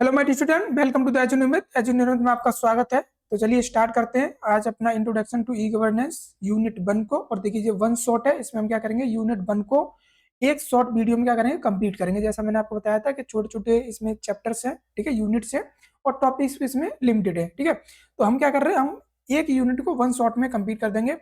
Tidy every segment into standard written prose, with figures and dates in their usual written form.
Hello my student, welcome to the एजुनियमित में आपका स्वागत है। तो चलिए स्टार्ट करते हैं आज अपना introduction to e governance unit 1 को। और देखिए ये 1 शॉट है, इसमें हम क्या करेंगे, यूनिट 1 को एक शॉर्ट वीडियो में क्या करेंगे, कंप्लीट करेंगे। जैसा मैंने आपको बताया था कि छोटे छोटे इसमें चैप्टर्स हैं, ठीक है, यूनिट्स हैं और टॉपिक्स इसमें लिमिटेड है, ठीक है। तो हम क्या कर रहे हैं, हम एक यूनिट को 1 शॉट में कंप्लीट कर देंगे।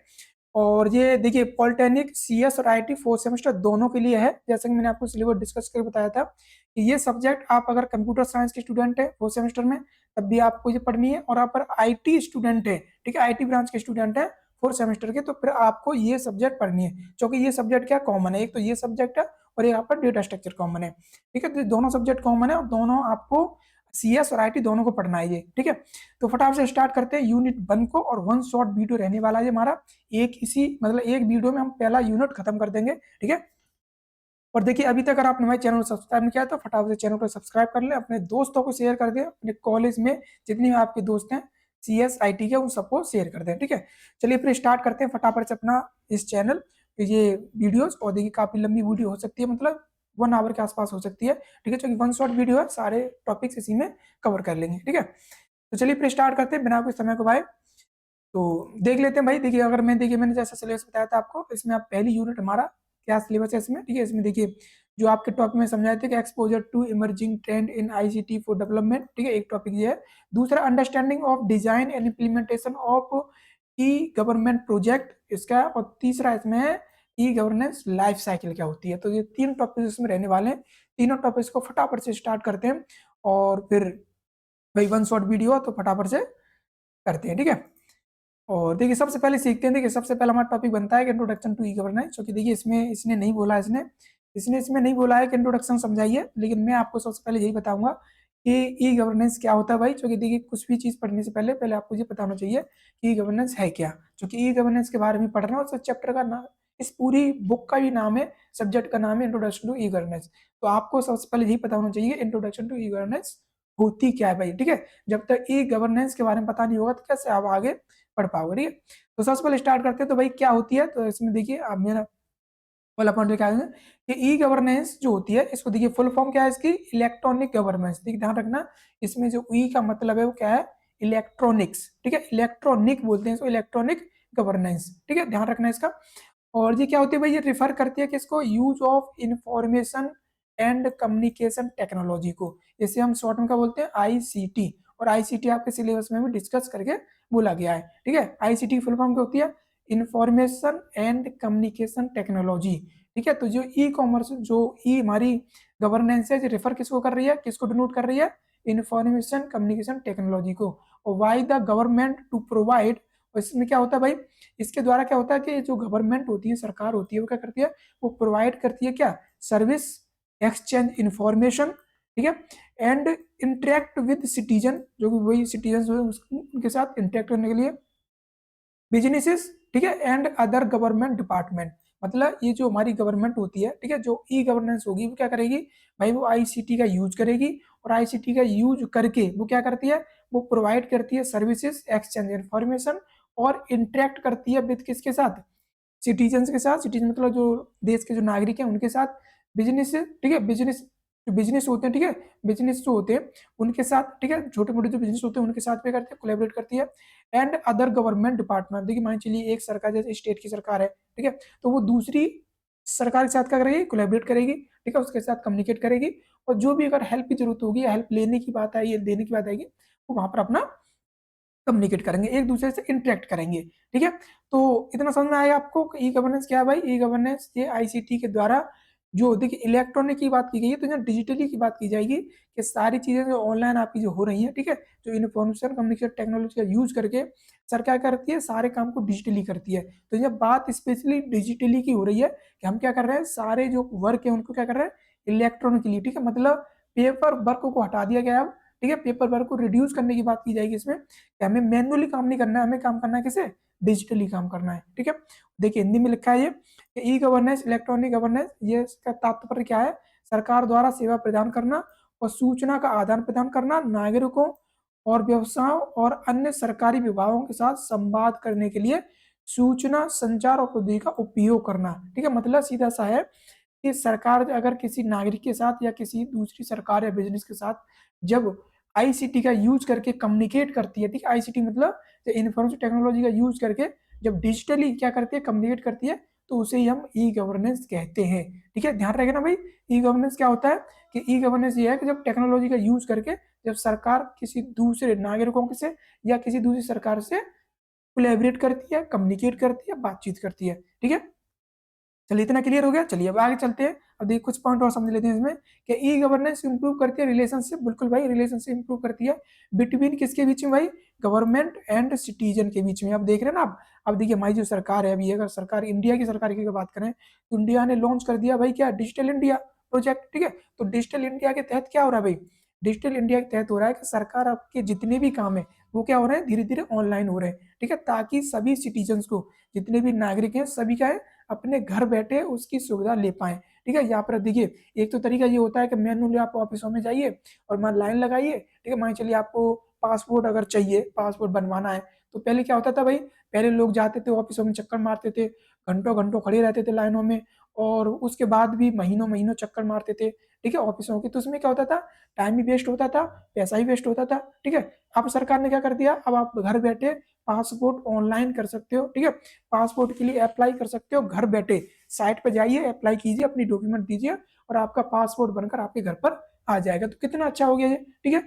और ये देखिए पॉलिटेक्निक, सीएस और आईटी 4th सेमेस्टर दोनों के लिए है। जैसे कि मैंने आपको सिलेबस डिस्कस करके बताया था कि ये सब्जेक्ट आप अगर कंप्यूटर साइंस के स्टूडेंट है 4th सेमेस्टर में, तब भी आपको ये पढ़नी है। और आप पर आईटी स्टूडेंट है, ठीक है, आईटी ब्रांच के स्टूडेंट है 4th सेमेस्टर के, तो फिर आपको ये सब्जेक्ट पढ़नी है। क्योंकि ये सब्जेक्ट क्या कॉमन है, एक तो ये सब्जेक्ट है और एक यहाँ पर डेटा स्ट्रक्चर कॉमन है, ठीक है। तो दोनों सब्जेक्ट कॉमन है और दोनों आपको सीएस और आईटी दोनों को पढ़ना है ये, ठीक है। तो फटाफट से स्टार्ट करते हैं यूनिट 1 को। और 1 शॉर्ट वीडियो रहने वाला है हमारा, एक इसी मतलब एक वीडियो में हम पहला यूनिट खत्म कर देंगे, ठीक है। और देखिए अभी तक अगर आपने हमारे चैनल को सब्सक्राइब नहीं किया तो फटाफट से चैनल को सब्सक्राइब कर लें, अपने दोस्तों को शेयर कर दें, अपने कॉलेज में जितने भी आपके दोस्त हैं सीएस आईटी के उन सबको शेयर कर दें, ठीक है। चलिए फिर स्टार्ट करते हैं फटाफट से अपना इस चैनल ये वीडियोस। और देखिए काफी लंबी वीडियो हो सकती है, मतलब 1 आवर के आसपास हो सकती है, ठीक है। क्योंकि 1 शॉर्ट वीडियो है, सारे टॉपिक्स इसी में कवर कर लेंगे, ठीक है। तो चलिए फिर स्टार्ट करते हैं बिना कोई समय को भाई। तो देख लेते हैं भाई। देखिए अगर मैंने जैसा सिलेबस बताया था आपको, इसमें आप पहली यूनिट हमारा क्या सिलेबस है इसमें, ठीक है। इसमें देखिए जो आपके टॉपिक में समझाए थे कि exposure to emerging trend in ICT for development, ठीक है, एक टॉपिक ये है। दूसरा understanding of design and implementation of e government project इसका। और तीसरा इसमें है ई गवर्नेंस लाइफ साइकिल क्या होती है। तो ये 3 टॉपिक इसमें रहने वाले हैं। तीनों टॉपिक्स को फटाफट से स्टार्ट करते हैं और फिर भाई 1 शॉर्ट वीडियो तो फटाफट से करते हैं, ठीक है। और देखिए सबसे पहले सीखते हैं। देखिए सबसे पहला हमारा टॉपिक बनता है कि इंट्रोडक्शन टू ई गवर्नेंस। क्योंकि देखिए इसमें इसने नहीं बोला, इसने इसमें नहीं बोला है कि इंट्रोडक्शन समझाइए, लेकिन मैं आपको सबसे पहले यही बताऊंगा कि ई गवर्नेंस क्या होता है भाई। क्योंकि देखिए कुछ भी चीज पढ़ने से पहले पहले आपको ये बताना चाहिए कि ई गवर्नेंस है क्या। क्योंकि ई गवर्नेंस के बारे में पढ़ना है, उस चैप्टर का नाम, इस पूरी बुक का भी नाम है, सब्जेक्ट का नाम है इंट्रोडक्शन टू ई गवर्नेंस। तो आपको सबसे पहले यही पता होना चाहिए इंट्रोडक्शन टू ई गवर्नेंस होती क्या है भाई, ठीक है। जब तक ई गवर्नेंस के बारे में पता नहीं होगा तो कैसे आप आगे पढ़ पाओगे, ठीक है। तो सबसे पहले स्टार्ट करते हैं तो भाई क्या होती है। तो इसमें देखिए अब मेरा वाला पॉइंट क्या है कि ई गवर्नेंस जो होती है, इसको देखिए फुल फॉर्म क्या है इसकी, इलेक्ट्रॉनिक गवर्नेंस। देखिए ध्यान रखना, इसमें जो ई का मतलब है वो क्या है, इलेक्ट्रॉनिक्स, ठीक है। इलेक्ट्रॉनिक बोलते हैं इसको, इलेक्ट्रॉनिक गवर्नेंस, ठीक है, ध्यान रखना इसका। और ये क्या होती है भाई, ये रिफर करती है कि इसको use of information and communication technology को, इसे हम शॉर्ट में क्या बोलते हैं, आईसीटी। और आईसीटी आपके सिलेबस में भी डिस्कस करके बोला गया है, ठीक है। आईसीटी फुल फॉर्म क्या होती है, इंफॉर्मेशन एंड कम्युनिकेशन टेक्नोलॉजी, ठीक है। तो जो ई कॉमर्स, जो ई हमारी गवर्नेंस है, रेफर किसको कर रही है, किसको डिनोट कर रही है, इंफॉर्मेशन कम्युनिकेशन टेक्नोलॉजी को। और why the government to provide, और इसमें क्या होता है भाई, इसके द्वारा क्या होता है कि जो गवर्नमेंट होती है, सरकार होती है, वो क्या करती है, वो प्रोवाइड करती है क्या, सर्विस, एक्सचेंज इंफॉर्मेशन, ठीक है, एंड इंटरेक्ट विद सिटीजन, जो कि वही सिटीजन उनके साथ इंटरेक्ट करने के लिए, बिजनेसेस, ठीक है, एंड अदर गवर्नमेंट डिपार्टमेंट। मतलब ये जो हमारी गवर्नमेंट होती है, ठीक है, जो ई गवर्नेंस होगी वो क्या करेगी भाई, वो आईसीटी का यूज करेगी। और आईसीटी का यूज करके वो क्या करती है, वो प्रोवाइड करती है सर्विसेज, एक्सचेंज इंफॉर्मेशन, और इंटरेक्ट करती है विद किसके साथ, सिटीजन्स के साथ। सिटीजन मतलब जो देश के जो नागरिक हैं उनके साथ। बिजनेस, ठीक है, बिजनेस जो बिजनेस होते हैं, ठीक है, बिजनेस जो होते हैं उनके साथ, ठीक है, छोटे मोटे जो बिजनेस होते हैं उनके साथ भी करते हैं, कोलैबोरेट करती है। एंड अदर गवर्नमेंट डिपार्टमेंट, देखिए मान चलिए एक सरकार जैसे स्टेट की सरकार है, ठीक है, तो वो दूसरी सरकार के साथ क्या करेगी, कोलैबोरेट करेगी, ठीक है, उसके साथ कम्युनिकेट करेगी। और जो भी अगर हेल्प की जरूरत होगी या हेल्प लेने की बात आई, देने की बात आएगी, वो वहां पर अपना कम्युनिकेट करेंगे, एक दूसरे से इंटरेक्ट करेंगे, ठीक है। तो इतना समझ में आएगा आपको ई गवर्नेंस क्या है भाई। ई गवर्नेंस ये आईसीटी के द्वारा, जो देखिए इलेक्ट्रॉनिक की बात की गई है, तो यहाँ डिजिटली की बात की जाएगी कि सारी चीजें जो ऑनलाइन आपकी जो हो रही हैं, ठीक है, जो इन्फॉर्मेशन कम्युनिकेशन टेक्नोलॉजी का यूज करके सरकार क्या करती है, सारे काम को डिजिटली करती है। तो ये बात स्पेशली डिजिटली की हो रही है कि हम क्या कर रहे हैं, सारे जो वर्क है उनको क्या कर रहे हैं, इलेक्ट्रॉनिकली, ठीक है, मतलब पेपर वर्क को हटा दिया गया है, ठीक है। पेपर वर्क को रिड्यूस करने की बात की जाएगी इसमें, कि हमें मैनुअली काम नहीं करना है, हमें काम करना है किसे, डिजिटली काम करना है, ठीक है। देखिए हिंदी में लिखा है ये ई गवर्नेंस, इलेक्ट्रॉनिक गवर्नेंस, ये इसका तात्पर्य क्या है, सरकार द्वारा सेवा प्रदान करना और सूचना का आदान प्रदान करना, नागरिकों और व्यवसायों और अन्य सरकारी विभागों के साथ संवाद करने के लिए सूचना संचार और प्रौद्योगिकी का उपयोग करना, ठीक है। मतलब सीधा सा है कि सरकार अगर किसी नागरिक के साथ या किसी दूसरी सरकार या बिजनेस के साथ जब आईसीटी का यूज करके कम्युनिकेट करती है, ठीक है। आईसीटी मतलब इंफॉर्मेशन टेक्नोलॉजी का यूज करके जब डिजिटली क्या करती है, कम्युनिकेट करती है, तो उसे ही हम ई गवर्नेंस कहते हैं, ठीक है। ध्यान रखेना भाई, ई गवर्नेंस क्या होता है कि ई गवर्नेंस ये है कि जब टेक्नोलॉजी का यूज करके जब सरकार किसी दूसरे नागरिकों से या किसी दूसरी सरकार से कोलैबोरेट करती है, कम्युनिकेट करती है, बातचीत करती है, ठीक है। चलिए इतना क्लियर हो गया। चलिए अब आगे चलते हैं। अब देखिए कुछ पॉइंट और समझ लेते हैं इसमें कि ई गवर्नेंस इंप्रूव करती है रिलेशनशिप। बिल्कुल भाई, रिलेशनशिप इंप्रूव करती है बिटवीन किसके बीच में भाई, गवर्नमेंट एंड सिटीजन के बीच में। अब देख रहे हैं ना आप। अब देखिए हमारी जो सरकार है अभी, अगर सरकार इंडिया की सरकार की बात करें तो इंडिया ने लॉन्च कर दिया भाई क्या, डिजिटल इंडिया प्रोजेक्ट, ठीक है। तो डिजिटल इंडिया के तहत क्या हो रहा है भाई, डिजिटल इंडिया के तहत हो रहा है कि सरकार आपके जितने भी काम है वो क्या हो रहे हैं, धीरे धीरे ऑनलाइन हो रहे हैं, ठीक है, ताकि सभी सिटीजन को, जितने भी नागरिक हैं सभी का है अपने घर बैठे उसकी सुविधा ले पाए, ठीक है। यहाँ पर देखिए एक तो तरीका ये होता है कि मैनुअली आप ऑफिसों में जाइए और मान लाइन लगाइए, ठीक है। मान चलिए आपको पासपोर्ट अगर चाहिए, पासपोर्ट बनवाना है, तो पहले क्या होता था भाई, पहले लोग जाते थे ऑफिसों में, चक्कर मारते थे, घंटों घंटों खड़े रहते थे लाइनों में, और उसके बाद भी महीनों महीनों चक्कर मारते थे, ठीक है, ऑफिसों के। तो उसमें क्या होता था, टाइम भी वेस्ट होता था, पैसा ही वेस्ट होता था, ठीक है। अब सरकार ने क्या कर दिया, अब आप घर बैठे पासपोर्ट ऑनलाइन कर सकते हो, ठीक है। पासपोर्ट के लिए अप्लाई कर सकते हो घर बैठे, साइट पर जाइए, अप्लाई कीजिए, अपनी डॉक्यूमेंट दीजिए और आपका पासपोर्ट बनकर आपके घर पर आ जाएगा। तो कितना अच्छा हो गया ये, ठीक है।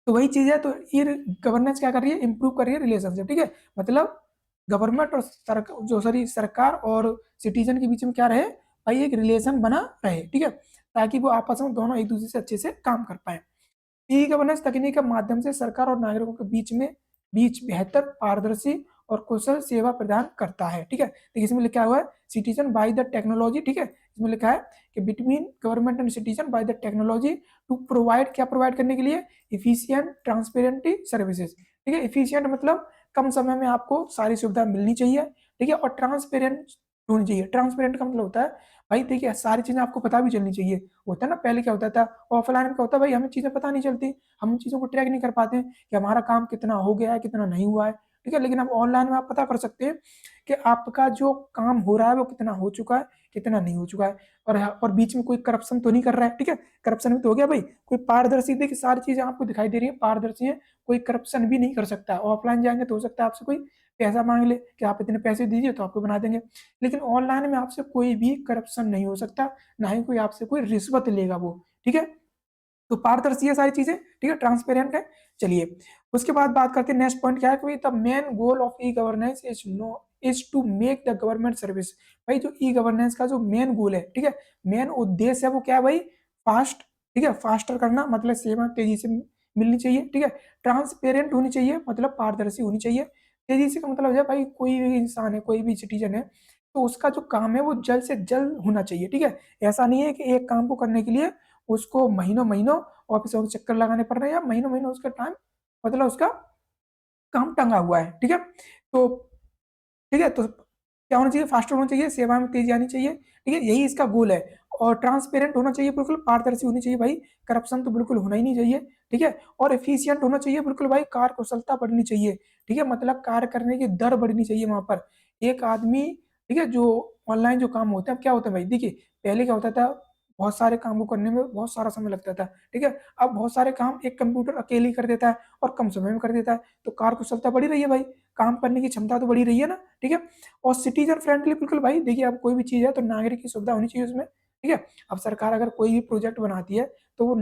तो वही चीज है, तो ये गवर्नेंस क्या कर रही है, इंप्रूव कर रही है रिलेशनशिप, ठीक है। मतलब गवर्नमेंट और सरकार, जो सॉरी सरकार और सिटीजन के बीच में क्या रहे भाई, एक रिलेशन बना रहे, ठीक है, ताकि वो आपस में दोनों एक दूसरे से अच्छे से काम कर पाए। ई गवर्नेंस तकनीक के माध्यम से सरकार और नागरिकों के बीच बेहतर, पारदर्शी और कुशल सेवा प्रदान करता है, ठीक है। तो इसमें लिखा हुआ है सिटीजन बाय द टेक्नोलॉजी, ठीक है। इसमें लिखा है कि between government and citizen by the technology to provide, क्या प्रोवाइड करने के लिए, इफिशियंट ट्रांसपेरेंटी सर्विसेज, ठीक है। इफिशियंट मतलब कम समय में आपको सारी सुविधा मिलनी चाहिए, ठीक है, और ट्रांसपेरेंट होनी चाहिए। ट्रांसपेरेंट का मतलब होता है भाई देखिए सारी चीजें आपको पता भी चलनी चाहिए। होता है ना, पहले क्या होता था, ऑफलाइन में क्या होता है भाई, हमें चीजें पता नहीं चलती, हम चीजों को ट्रैक नहीं कर पाते कि हमारा काम कितना हो गया है, कितना नहीं हुआ है, ठीक है। लेकिन अब ऑनलाइन में आप पता कर सकते हैं कि आपका जो काम हो रहा है वो कितना हो चुका है, कितना नहीं हो चुका है, और बीच में कोई करप्शन तो नहीं कर रहा है, ठीक है। करप्शन भी तो हो गया भाई, कोई पारदर्शी, देखिए सारी चीजें आपको दिखाई दे रही है, पारदर्शी है, कोई करप्शन भी नहीं कर सकता। ऑफलाइन जाएंगे तो हो सकता है आपसे कोई पैसा मांग ले कि आप इतने पैसे दीजिए तो आपको बना देंगे, लेकिन ऑनलाइन में आपसे कोई भी करप्शन नहीं हो सकता, ना ही कोई आपसे कोई रिश्वत लेगा वो, ठीक है। तो पारदर्शी है सारी चीजें, ठीक है, ट्रांसपेरेंट है। चलिए उसके बाद बात करते हैं नेक्स्ट पॉइंट क्या है कि the main goal of e governance is to make the government service. भाई जो ई गवर्नेंस का जो मेन गोल है, ठीक है, मेन उद्देश्य है वो क्या है भाई, फास्ट, ठीक है, फास्टर करना, मतलब सेवा तेजी से मिलनी चाहिए, ठीक है। ट्रांसपेरेंट होनी चाहिए, मतलब पारदर्शी होनी चाहिए। तेजी से का मतलब है भाई कोई भी इंसान है, कोई भी सिटीजन है, तो उसका जो काम है वो जल्द से जल्द होना चाहिए, ठीक है। ऐसा नहीं है कि एक काम को करने के लिए उसको महीनों महीनों ऑफिसों के चक्कर लगाने पड़ रहे हैं, या महीनों महीनों उसका टाइम, मतलब उसका काम टंगा हुआ है, ठीक है। तो ठीक है, तो क्या होना चाहिए, फास्टर होना चाहिए, सेवा में तेजी आनी चाहिए, ठीक है, यही इसका गोल है। और ट्रांसपेरेंट होना चाहिए, बिल्कुल पारदर्शी होनी चाहिए भाई, करप्शन तो बिल्कुल होना ही नहीं चाहिए, ठीक है। और एफिशिएंट होना चाहिए, बिल्कुल भाई कार्य कुशलता बढ़नी चाहिए, ठीक है, मतलब कार्य करने की दर बढ़नी चाहिए वहां पर। एक आदमी, ठीक है, जो ऑनलाइन जो काम होता है, अब क्या होता है भाई, देखिए पहले क्या होता था, बहुत सारे कामों करने में बहुत सारा समय लगता था, ठीक है। अब बहुत सारे काम एक कंप्यूटर अकेले ही कर देता है और कम समय में कर देता है, तो कार्य कुशलता बढ़ी रही है भाई, काम करने की क्षमता तो बढ़ी रही है ना, ठीक है। और सिटीजन फ्रेंडली, बिल्कुल भाई देखिए अब कोई भी चीज है तो नागरिक की सुविधा होनी चाहिए उसमें, ठीक है। अब सरकार अगर कोई भी प्रोजेक्ट बनाती है तो वो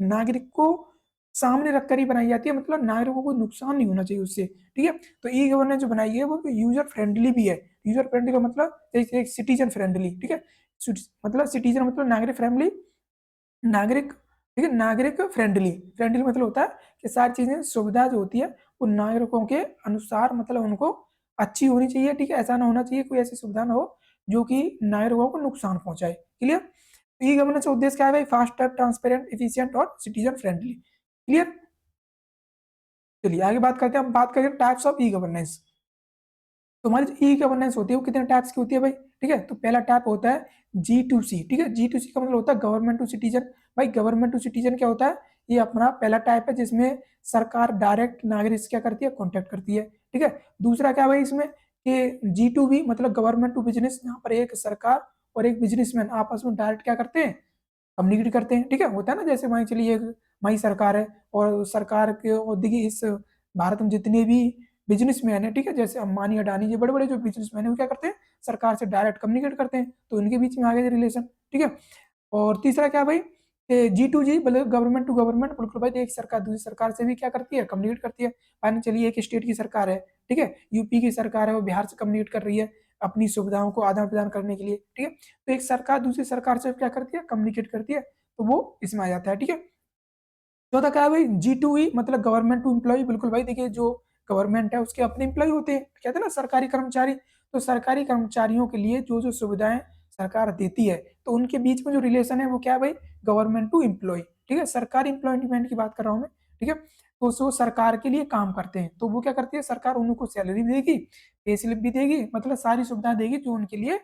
नागरिक को सामने रखकर ही बनाई जाती है, मतलब नागरिकों को नुकसान नहीं होना चाहिए उससे, ठीक है। तो ई गवर्नेंस जो बनाई है वो यूजर फ्रेंडली भी है। यूजर फ्रेंडली का मतलब जैसे सिटीजन फ्रेंडली, ठीक है, मतलब सिटीजन मतलब नागरिक फ्रेंडली, नागरिक, ठीक है, नागरिक फ्रेंडली, फ्रेंडली मतलब होता है कि सारी चीजें सुविधा जो होती है वो नागरिकों के अनुसार, मतलब उनको अच्छी होनी चाहिए, ठीक है। ऐसा ना होना चाहिए कोई ऐसी सुविधा ना हो जो कि नागरिकों को नुकसान पहुंचाए, क्लियर। ई गवर्नेंस का उद्देश्य क्या है भाई, फास्टर, ट्रांसपेरेंट, इफिशियंट और सिटीजन फ्रेंडली, क्लियर। चलिए आगे बात करते हैं, हम बात करें टाइप्स ऑफ ई गवर्नेंस। तो हमारी जो ई गवर्नेंस होती है वो कितने टाइप्स की होती है भाई, ठीक है। तो पहला टाइप होता है G2C, ठीक है। G2C का मतलब होता है गवर्नमेंट टू सिटीजन। भाई गवर्नमेंट टू सिटीजन क्या होता है, ये अपना पहला टाइप है जिसमें सरकार डायरेक्ट नागरिक से क्या करती है, कॉन्टेक्ट करती है, ठीक है। दूसरा क्या भाई इसमें कि G2B मतलब गवर्नमेंट टू बिजनेस, यहाँ पर एक सरकार और एक बिजनेसमैन आपस में डायरेक्ट क्या करते हैं, कम्युनिकेट करते हैं, ठीक है। होता है ना, जैसे मान चलिए हमारी सरकार है, और सरकार के, और देखिए इस भारत में जितने भी बिजनेसमैन है, ठीक है, जैसे अंबानी अडानी, ये बड़े बड़े जो बिजनेसमैन है वो क्या करते हैं, सरकार से डायरेक्ट कम्युनिकेट करते हैं, तो इनके बीच में आ गया रिलेशन, ठीक है। और तीसरा क्या भाई, G2G, मतलब गवर्नमेंट टू गवर्नमेंट, बिल्कुल भाई, एक सरकार दूसरी सरकार से भी क्या करती है, कम्युनिकेट करती है। मान चलिए एक स्टेट की सरकार है, ठीक है, यूपी की सरकार है, वो बिहार से कम्युनिकेट कर रही है अपनी सुविधाओं को आदान प्रदान करने के लिए, ठीक है। तो एक सरकार दूसरी सरकार से क्या करती है, कम्युनिकेट करती है, तो वो इसमें आ जाता है, ठीक है। चौथा क्या है भाई, G2E, मतलब गवर्नमेंट टू एम्प्लॉय, बिल्कुल भाई, देखिए जो गवर्नमेंट है उसके अपने एम्प्लॉय होते हैं, कहते हैं ना सरकारी कर्मचारी, तो सरकारी कर्मचारियों के लिए जो जो सुविधाएं सरकार देती है, तो उनके बीच में जो रिलेशन है वो क्या है भाई, गवर्नमेंट टू एम्प्लॉय, ठीक है, सरकारी एम्प्लॉयमेंट की बात कर रहा हूँ मैं, ठीक है। तो वो सरकार के लिए काम करते हैं, तो वो क्या करती है, सरकार उनको सैलरी देगी, पे स्लिप भी देगी, मतलब सारी सुविधाएं देगी जो उनके लिए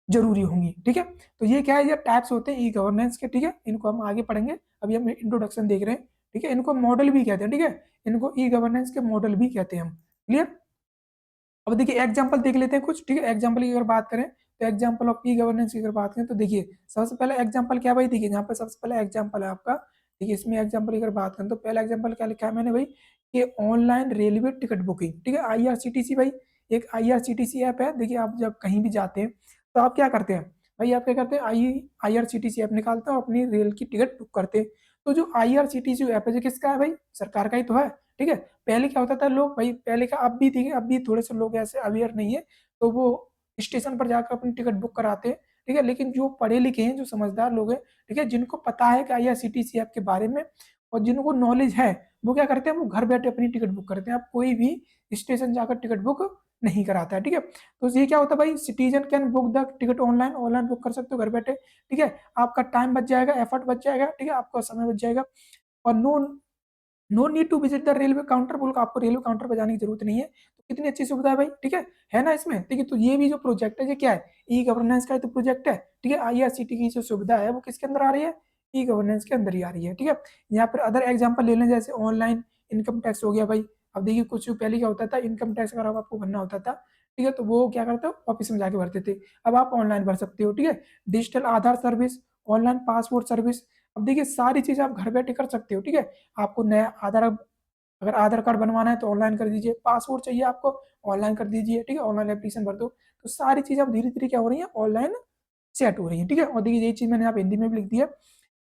जरूरी होंगी, ठीक है। तो ये क्या है, ये टाइप्स होते हैं ई गवर्नेंस के, ठीक है, इनको हम आगे पढ़ेंगे, अभी हम इंट्रोडक्शन देख रहे हैं, ठीक है। इनको मॉडल भी कहते हैं, ठीक है, इनको ई गवर्नेंस के मॉडल भी कहते हैं हम, क्लियर। अब देखिए एग्जांपल देख लेते हैं कुछ, ठीक है, एग्जांपल की अगर बात करें, तो एग्जांपल ऑफ ई गवर्नेंस की अगर बात करें, तो देखिए सबसे पहले एग्जांपल क्या भाई, देखिए यहाँ पर सबसे पहले एग्जांपल है आपका, देखिए इसमें एग्जांपल की अगर बात करें, तो पहला एग्जांपल क्या लिखा है मैंने भाई, कि ऑनलाइन रेलवे टिकट बुकिंग, ठीक है, IRCTC भाई, एक IRCTC ऐप है, देखिए आप जब कहीं भी जाते हैं तो आप क्या करते हैं भाई, आप क्या करते हैं, IRCTC ऐप निकालते हैं और अपनी रेल की टिकट बुक करते हैं। तो जो IRCTC ऐप है, जो किसका है भाई, सरकार का ही तो है, ठीक है। पहले क्या होता था, लोग भाई पहले का, अब भी ठीक है, अब भी थोड़े से लोग ऐसे अवेयर नहीं है, तो वो स्टेशन पर जाकर अपनी टिकट बुक कराते हैं, ठीक है। लेकिन जो पढ़े लिखे हैं, जो समझदार लोग हैं, ठीक है, जिनको पता है कि IRCTC ऐप के बारे में, और जिनको नॉलेज है, वो क्या करते हैं, वो घर बैठे अपनी टिकट बुक करते हैं, अब कोई भी स्टेशन जाकर टिकट बुक नहीं कराता है, ठीक है। तो ये क्या होता है भाई, citizen can book the ticket online, online book कर सकते हो घर बैठे, ठीक है। आपका टाइम बच जाएगा, एफर्ट बच जाएगा, ठीक है, आपका समय बच जाएगा, और no need to visit the railway counter, बोल आपको रेलवे काउंटर पर जाने की जरूरत नहीं है, तो कितनी अच्छी सुविधा है भाई, ठीक है ना इसमें, ठीक है। तो ये भी जो प्रोजेक्ट है, ये क्या है, ई गवर्नेंस का तो प्रोजेक्ट है, ठीक है। IRCTC की जो सुविधा है वो किसके अंदर आ रही है, ई गवर्नेंस के अंदर ही आ रही है, ठीक है। यहाँ पर अदर एग्जाम्पल ले लें, जैसे ऑनलाइन इनकम टैक्स हो गया भाई। अब देखिए कुछ पहले क्या होता था, इनकम टैक्स अगर आपको भरना होता था, ठीक है, तो वो क्या करते हो, ऑफिस में जाके भरते थे, अब आप ऑनलाइन भर सकते हो, ठीक है। डिजिटल आधार सर्विस, ऑनलाइन पासपोर्ट सर्विस, अब देखिए सारी चीजें आप घर बैठे कर सकते हो, ठीक है। आपको नया आधार, अगर आधार कार्ड बनवाना है तो ऑनलाइन कर दीजिए, पासपोर्ट चाहिए आपको, ऑनलाइन कर दीजिए, ठीक है, ऑनलाइन एप्लीकेशन भर दो, तो सारी चीजें अब धीरे धीरे क्या हो रही है, ऑनलाइन सेट हो रही है, ठीक है। और देखिए ये चीज मैंने आप हिंदी में भी लिख दिया,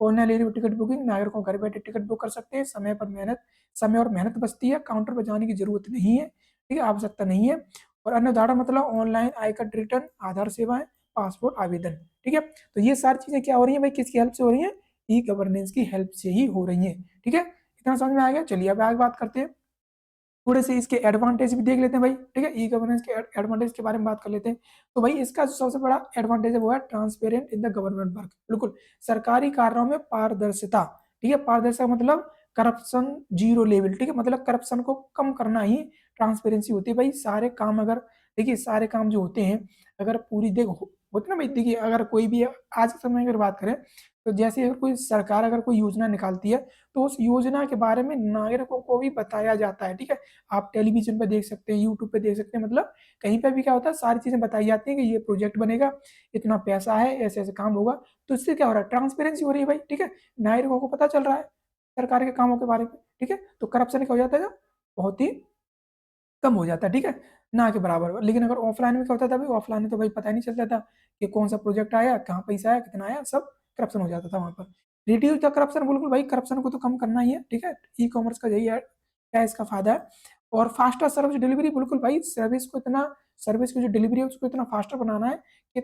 ऑनलाइन रेलवे टिकट बुकिंग, नागरिकों घर बैठे टिकट बुक कर सकते हैं, समय और मेहनत बचती है, काउंटर पर जाने की जरूरत नहीं है, ठीक है, आवश्यकता नहीं है। और अन्य उदाहरण मतलब ऑनलाइन आयकर रिटर्न, आधार सेवाएं, पासपोर्ट आवेदन, ठीक है। तो ये सारी चीजें क्या हो रही है भाई, किसकी हेल्प से हो रही है, ई गवर्नेंस की हेल्प से ही हो रही है, ठीक है। इतना समझ में आ गया, चलिए अब आगे बात करते हैं, थोड़े से इसके एडवांटेज भी देख लेते हैं भाई, ठीक है, ई गवर्नेंस के एडवांटेज के बारे में बात कर लेते हैं। तो भाई इसका जो सबसे बड़ा एडवांटेज है वो है transparent in the government work, बिल्कुल सरकारी कार्यों में पारदर्शिता, ठीक है, पारदर्शिता मतलब करप्शन जीरो लेवल, ठीक है, मतलब करप्शन को कम करना ही ट्रांसपेरेंसी होती है भाई। सारे काम अगर, देखिए सारे काम जो होते हैं, अगर पूरी देख होते ना भाई, देखिए अगर कोई भी आज के समय में अगर बात करें, तो जैसे अगर कोई सरकार अगर कोई योजना निकालती है, तो उस योजना के बारे में नागरिकों को भी बताया जाता है, ठीक है। आप टेलीविजन पे देख सकते हैं, यूट्यूब पे देख सकते हैं, मतलब कहीं पे भी क्या होता है, सारी चीजें बताई जाती हैं कि ये प्रोजेक्ट बनेगा, इतना पैसा है, ऐसे ऐसे काम होगा, तो इससे क्या हो रहा है, ट्रांसपेरेंसी हो रही है भाई, ठीक है, नागरिकों को पता चल रहा है सरकार के कामों के बारे में, ठीक है। तो करप्शन क्या हो जाता है, बहुत ही कम हो जाता है, ठीक है, ना के बराबर। लेकिन अगर ऑफलाइन में क्या होता था भाई, ऑफलाइन में तो भाई पता ही नहीं चलता था कि कौन सा प्रोजेक्ट आया, कहाँ पैसा आया, कितना आया, सब करप्शन हो जाता था वहां पर। रिड्यूस द करप्शन, बिल्कुल भाई करप्शन को तो कम करना ही है, ठीक है, ई कॉमर्स का यही है, क्या इसका फायदा है। और फास्टर सर्विस डिलीवरी, बिल्कुल भाई सर्विस की जो डिलीवरी है उसको इतना फास्टर बनाना है कि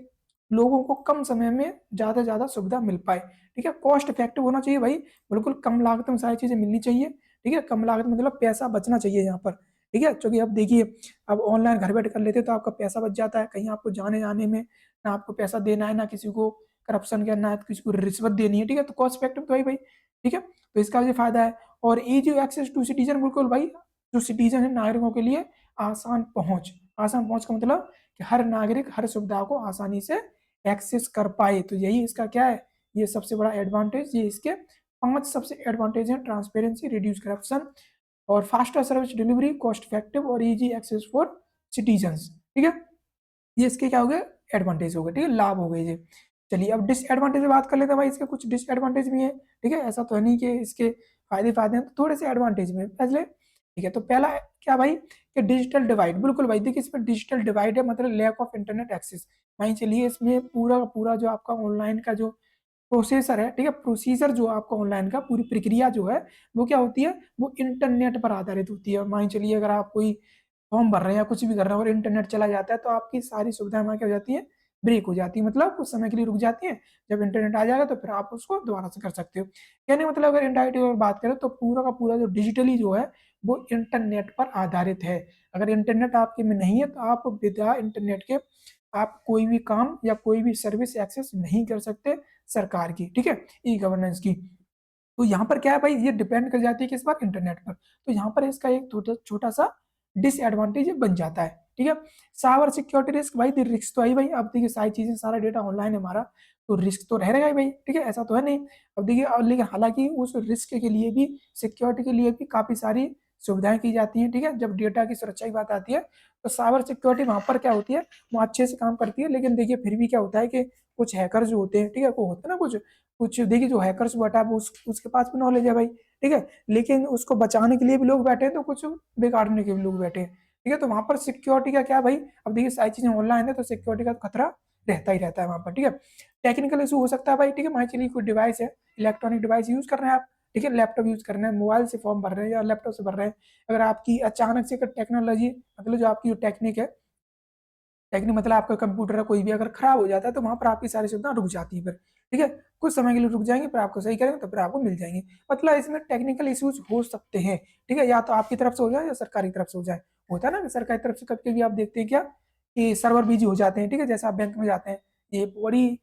लोगों को कम समय में ज्यादा से ज्यादा सुविधा मिल पाए, ठीक है। कॉस्ट इफेक्टिव होना चाहिए भाई, बिल्कुल कम लागत में सारी चीजें मिलनी चाहिए, ठीक है, कम लागत मतलब पैसा बचना चाहिए यहाँ पर, ठीक है। क्योंकि अब देखिए, अब ऑनलाइन घर बैठे कर लेते तो आपका पैसा बच जाता है, कहीं आपको जाने जाने में ना आपको पैसा देना है, ना किसी को करप्शन करना है, किसी को रिश्वत देनी है, ठीक है। तो कॉस्ट इफेक्टिव तो भाई, ठीक है, तो इसका भी फायदा है। और इजी एक्सेस टू सिटीजन, बिल्कुल भाई जो सिटीजन है नागरिकों के लिए आसान पहुंच, आसान पहुंच का मतलब कि हर नागरिक हर सुविधा को आसानी से एक्सेस कर पाए, तो यही इसका क्या है, ये सबसे बड़ा एडवांटेज, ये इसके 5 सबसे एडवांटेज हैं, ट्रांसपेरेंसी, रिड्यूस करप्शन, और faster service delivery, cost effective और इजी एक्सेस फॉर सिटीजन्स, ठीक है। ये इसके क्या हो गए, एडवांटेज हो गए, ठीक है, लाभ हो गए ये। चलिए अब डिसएडवांटेज बात कर लेते हैं भाई, इसके कुछ डिसएडवांटेज भी है, ठीक है, ऐसा तो है नहीं कि इसके फायदे फायदे हैं, तो थोड़े से एडवांटेज में पहले, ठीक है। तो पहला क्या भाई कि डिजिटल डिवाइड, बिल्कुल भाई देखिए इसमें डिजिटल डिवाइड है, मतलब लैक ऑफ इंटरनेट एक्सेस। वहीं चलिए इसमें पूरा का पूरा जो आपका ऑनलाइन का जो प्रोसेसर है, ठीक है, प्रोसीजर जो आपका ऑनलाइन का पूरी प्रक्रिया जो है वो क्या होती है, वो इंटरनेट पर आधारित होती है। और मान चलिए अगर आप कोई फॉर्म भर रहे हैं या कुछ भी कर रहे हैं और इंटरनेट चला जाता है तो आपकी सारी सुविधाएं वहाँ क्या हो जाती है, ब्रेक हो जाती है, मतलब कुछ समय के लिए रुक जाती है। जब इंटरनेट आ जाएगा तो फिर आप उसको दोबारा से कर सकते हो। कहने का मतलब अगर इनडायरेक्टली अगर बात करें तो पूरा का पूरा जो डिजिटली जो है वो इंटरनेट पर आधारित है। अगर इंटरनेट आपके में नहीं है तो आप बिना इंटरनेट के आप कोई भी काम या कोई भी सर्विस एक्सेस नहीं कर सकते सरकार की, ठीक है, ई गवर्नेंस की। तो यहाँ पर क्या है भाई, ये डिपेंड कर जाती है किस पर, इंटरनेट पर। तो यहाँ पर इसका एक छोटा छोटा सा डिसएडवांटेज बन जाता है, ठीक है। साइबर सिक्योरिटी रिस्क भाई, रिस्क तो आई भाई, अब देखिए सारी चीजें सारा डेटा ऑनलाइन है हमारा, तो रिस्क तो रहेगा ही भाई, ठीक है, ऐसा तो है नहीं। अब देखिए लेकिन हालांकि उस रिस्क के लिए भी, सिक्योरिटी के लिए भी काफी सारी सुविधाएं की जाती हैं, ठीक है। जब डेटा की सुरक्षा की बात आती है तो साइबर सिक्योरिटी वहां पर क्या होती है, वो अच्छे से काम करती है। लेकिन देखिए फिर भी क्या होता है कि कुछ हैकर जो होते हैं, ठीक है, वो होता है ना कुछ कुछ देखिए जो हैकर्स बैठा है उसके पास भी नॉलेज है भाई, ठीक है, लेकिन उसको बचाने के लिए भी लोग बैठे हैं तो कुछ बिगाड़ने के भी लोग बैठे हैं, ठीक है। तो वहां पर सिक्योरिटी का क्या भाई, अब देखिए सारी चीजें ऑनलाइन है तो सिक्योरिटी का खतरा रहता ही रहता है वहां पर, ठीक है। टेक्निकल इशू हो सकता है भाई, ठीक है, मान चलिए कोई डिवाइस है, इलेक्ट्रॉनिक डिवाइस यूज कर रहे हैं आप, ठीक है, लैपटॉप यूज कर रहे हैं, मोबाइल से फॉर्म भर रहे हैं या लैपटॉप से भर रहे हैं, अगर आपकी अचानक से टेक्नोलॉजी, मतलब जो आपकी टेक्निक है, टेक्निक मतलब आपका कंप्यूटर है कोई भी अगर खराब हो जाता है तो वहां पर आपकी सारी सुविधा रुक जाती है फिर, ठीक है, कुछ समय के लिए रुक जाएंगे, फिर आपको सही करेंगे तो फिर आपको मिल जाएंगे। मतलब इसमें टेक्निकल इश्यूज हो सकते हैं, ठीक है, या तो आपकी तरफ से हो जाए या सरकारी तरफ से हो जाए। होता है ना कि सरकारी तरफ से कभी कभी आप देखते हैं क्या कि सर्वर बिजी हो जाते हैं, ठीक है, जैसे आप बैंक में जाते हैं, ये बड़ी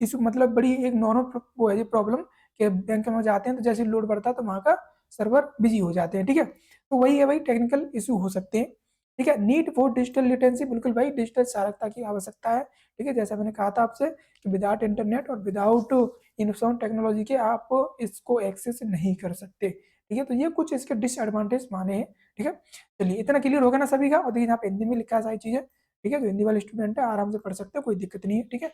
इशू, मतलब बड़ी एक नॉर्मल वो है ये प्रॉब्लम, कि बैंक में जाते हैं तो जैसे लोड बढ़ता है तो वहाँ का सर्वर बिजी हो जाते हैं, ठीक है। तो वही है भाई, टेक्निकल इशू हो सकते हैं, ठीक है। नीड फॉर डिजिटल लिटरेसी, बिल्कुल भाई डिजिटल साक्षरता की आवश्यकता है, ठीक है, जैसा मैंने कहा था आपसे कि विदाउट इंटरनेट और विदाउट इन्फॉर्मेशन टेक्नोलॉजी के आप इसको एक्सेस नहीं कर सकते, ठीक है। तो ये कुछ इसके डिसएडवांटेज माने हैं, ठीक है। चलिए इतना क्लियर होगा ना सभी का। और देखिए यहाँ पे हिंदी में लिखा है सारी चीजें, ठीक है, जो हिंदी वाले स्टूडेंट है आराम से पढ़ सकते हो, कोई दिक्कत नहीं है, ठीक है।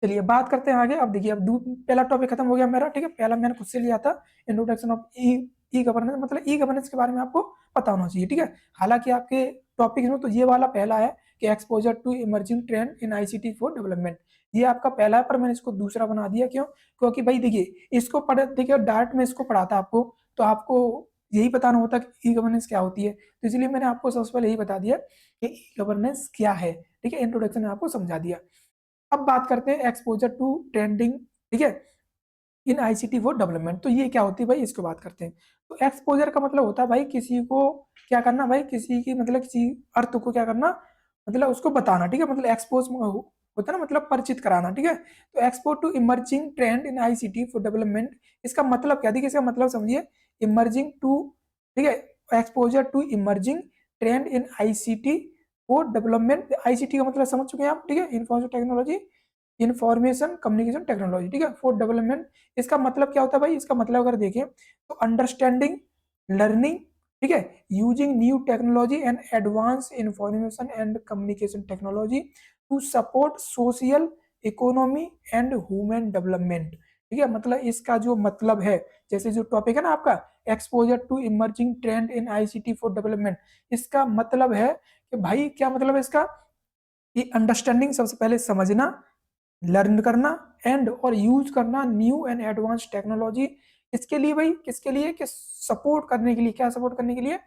चलिए बात करते हैं आगे। अब देखिए अब पहला टॉपिक खत्म हो गया मेरा, ठीक है, पहला मैंने खुद से लिया था, introduction of E e governance, मतलब ई गवर्नेंस के बारे में आपको पता होना चाहिए, ठीक है। हालांकि आपके टॉपिक में तो ये वाला पहला है कि exposure to emerging trend in ICT for development, ये आपका पहला है, पर मैंने इसको दूसरा बना दिया, क्यों, क्योंकि भाई देखिए इसको पढ़ देखिए डार्ट में इसको पढ़ाता आपको, तो आपको यही बताना होता कि ई गवर्नेंस क्या होती है, तो इसलिए मैंने आपको सबसे पहले यही बता दिया कि ई गवर्नेंस क्या है, ठीक है, इंट्रोडक्शन में आपको समझा दिया। अब बात करते हैं एक्सपोजर टू ट्रेंडिंग, ठीक है, इन आईसीटी फॉर डेवलपमेंट, तो ये क्या होती है भाई, इसको बात करते हैं। तो एक्सपोजर का मतलब होता है भाई किसी को क्या करना भाई, किसी की मतलब किसी अर्थ को क्या करना, मतलब उसको बताना, ठीक है, मतलब एक्सपोज होता है ना, मतलब परिचित कराना, ठीक है। तो expose to emerging trend in ICT for development, इसका मतलब क्या, देखिए इसका मतलब समझिए, इमर्जिंग टू, ठीक है, exposure to emerging trend in ICT for development, ICT का मतलब समझ चुके हैं आप, ठीक है, information technology, information communication technology, ठीक है, फॉर डेवलपमेंट। इसका मतलब क्या होता है भाई, इसका मतलब अगर देखें तो अंडरस्टैंडिंग, लर्निंग, ठीक है, using new technology and advance information and communication technology to support social economy and human development, ठीक है। मतलब इसका जो मतलब है, जैसे जो टॉपिक है ना आपका exposure to emerging trend in ICT for development, इसका मतलब है कि भाई क्या मतलब है इसका, कि अंडरस्टैंडिंग सबसे पहले समझना, लर्न करना एंड और यूज करना न्यू एंड एडवांस टेक्नोलॉजी, इसके लिए भाई, किसके लिए, कि सपोर्ट करने के लिए, क्या सपोर्ट करने के लिए,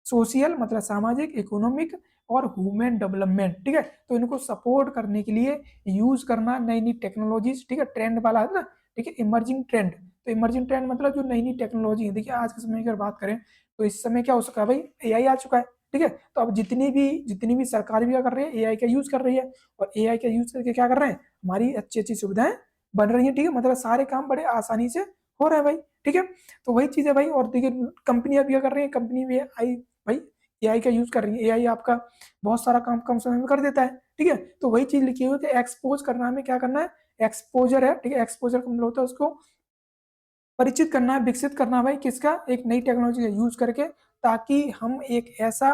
सोशल मतलब सामाजिक, इकोनॉमिक और ह्यूमन डेवलपमेंट, ठीक है। तो इनको सपोर्ट करने के लिए यूज करना नई नई टेक्नोलॉजीज, ठीक है, ट्रेंड वाला है ना, ठीक है, इमर्जिंग ट्रेंड, तो इमर्जिंग ट्रेंड मतलब जो नई नई टेक्नोलॉजी है, देखिए आज के समय की अगर बात करें तो इस समय क्या हो सका भाई, एआई आ चुका है, ठीक है। तो अब जितनी भी सरकार भी क्या कर रही है, एआई का यूज कर रही है, और एआई का यूज करके क्या कर रहे हैं, हमारी अच्छी अच्छी सुविधाएं बन रही है, ठीक है, मतलब सारे काम बड़े आसानी से हो रहे हैं भाई, ठीक है। तो वही चीज है भाई। और देखिए कंपनियां भी क्या कर रही है, कंपनी भी आई भाई एआई का यूज कर रही है, एआई आपका बहुत सारा काम कम समय में कर देता है, ठीक है। तो वही चीज लिखी हुई है कि एक्सपोज करना हमें क्या करना है, एक्सपोजर है, ठीक है, एक्सपोजर का मतलब होता है उसको परिचित करना है, विकसित करना है भाई, किसका, एक नई टेक्नोलॉजी का यूज करके, ताकि हम एक ऐसा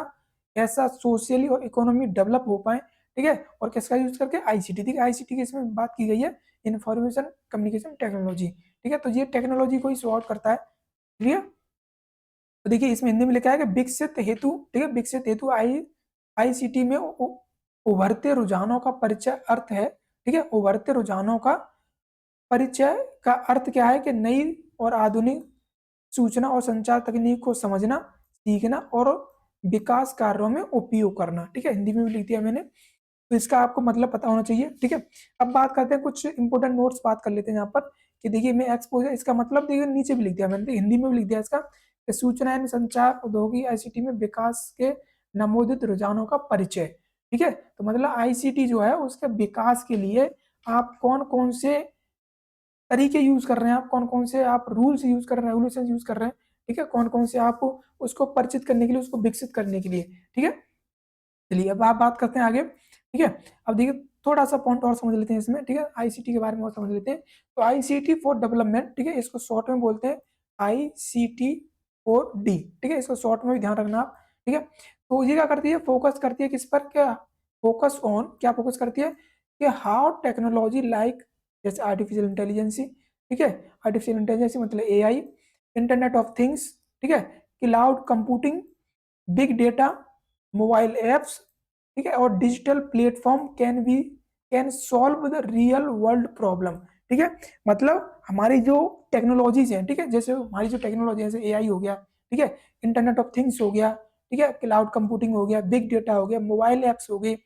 ऐसा सोशली और इकोनॉमी डेवलप हो पाए, ठीक है, और किसका यूज करके, आईसीटी, ठीक है, आईसीटी की इसमें बात की गई है, इंफॉर्मेशन कम्युनिकेशन टेक्नोलॉजी, ठीक है, तो ये टेक्नोलॉजी को ही सॉर्ट करता है, क्लियर। तो देखिए इसमें हिंदी में लिखा है कि विकसित हेतु, ठीक है, विकसित हेतु आईसीटी में उभरते रुझानों का परिचय अर्थ है, ठीक है, उभरते रुझानों का परिचय का अर्थ क्या है कि नई और आधुनिक सूचना और संचार तकनीक को समझना, सीखना और विकास कार्यों में उपयोग करना, ठीक है, हिंदी में भी लिख दिया मैंने, तो इसका आपको मतलब पता होना चाहिए, ठीक है। अब बात करते हैं कुछ इंपोर्टेंट नोट्स, बात कर लेते हैं यहाँ पर कि देखिए मैं एक्सपोजर, इसका मतलब देखिए नीचे भी लिख दिया मैंने, हिंदी में भी लिख दिया इसका कि सूचना एवं संचार औद्योगिक आईसीटी में विकास के नवोदित रुझानों का परिचय, ठीक है, तो मतलब आईसीटी जो है उसके विकास के लिए आप कौन कौन से तरीके यूज कर रहे हैं, आप कौन कौन से आप रूल्स यूज कर रहे हैं, रेगुलेशन यूज कर रहे हैं, ठीक है, कौन कौन से आप उसको परिचित करने के लिए, उसको विकसित करने के लिए, ठीक है। चलिए अब आप बात करते हैं आगे, ठीक है। अब देखिए थोड़ा सा पॉइंट और समझ लेते हैं इसमें, ठीक है, आईसीटी के बारे में और समझ लेते हैं। तो आईसीटी फॉर डेवलपमेंट, ठीक है, इसको शॉर्ट में बोलते हैं आईसीटी फॉर डी, ठीक है, इसको शॉर्ट में भी ध्यान रखना आप, ठीक है। तो ये क्या करती है, फोकस करती है किस पर, क्या फोकस ऑन, क्या फोकस करती है कि हाउ टेक्नोलॉजी लाइक, जैसे आर्टिफिशियल इंटेलिजेंसी, ठीक है, आर्टिफिशियल इंटेलिजेंसी मतलब एआई, इंटरनेट ऑफ थिंग्स, ठीक है, cloud computing, big data, mobile apps, ठीक है, और digital platform can solve the real world problem, ठीक है, मतलब हमारी जो टेक्नोलॉजीज हैं, ठीक है, जैसे हमारी जो टेक्नोलॉजी जैसे एआई हो गया, ठीक है, इंटरनेट ऑफ थिंग्स हो गया, ठीक है, क्लाउड कंप्यूटिंग हो गया, बिग डेटा हो गया, मोबाइल एप्स हो गए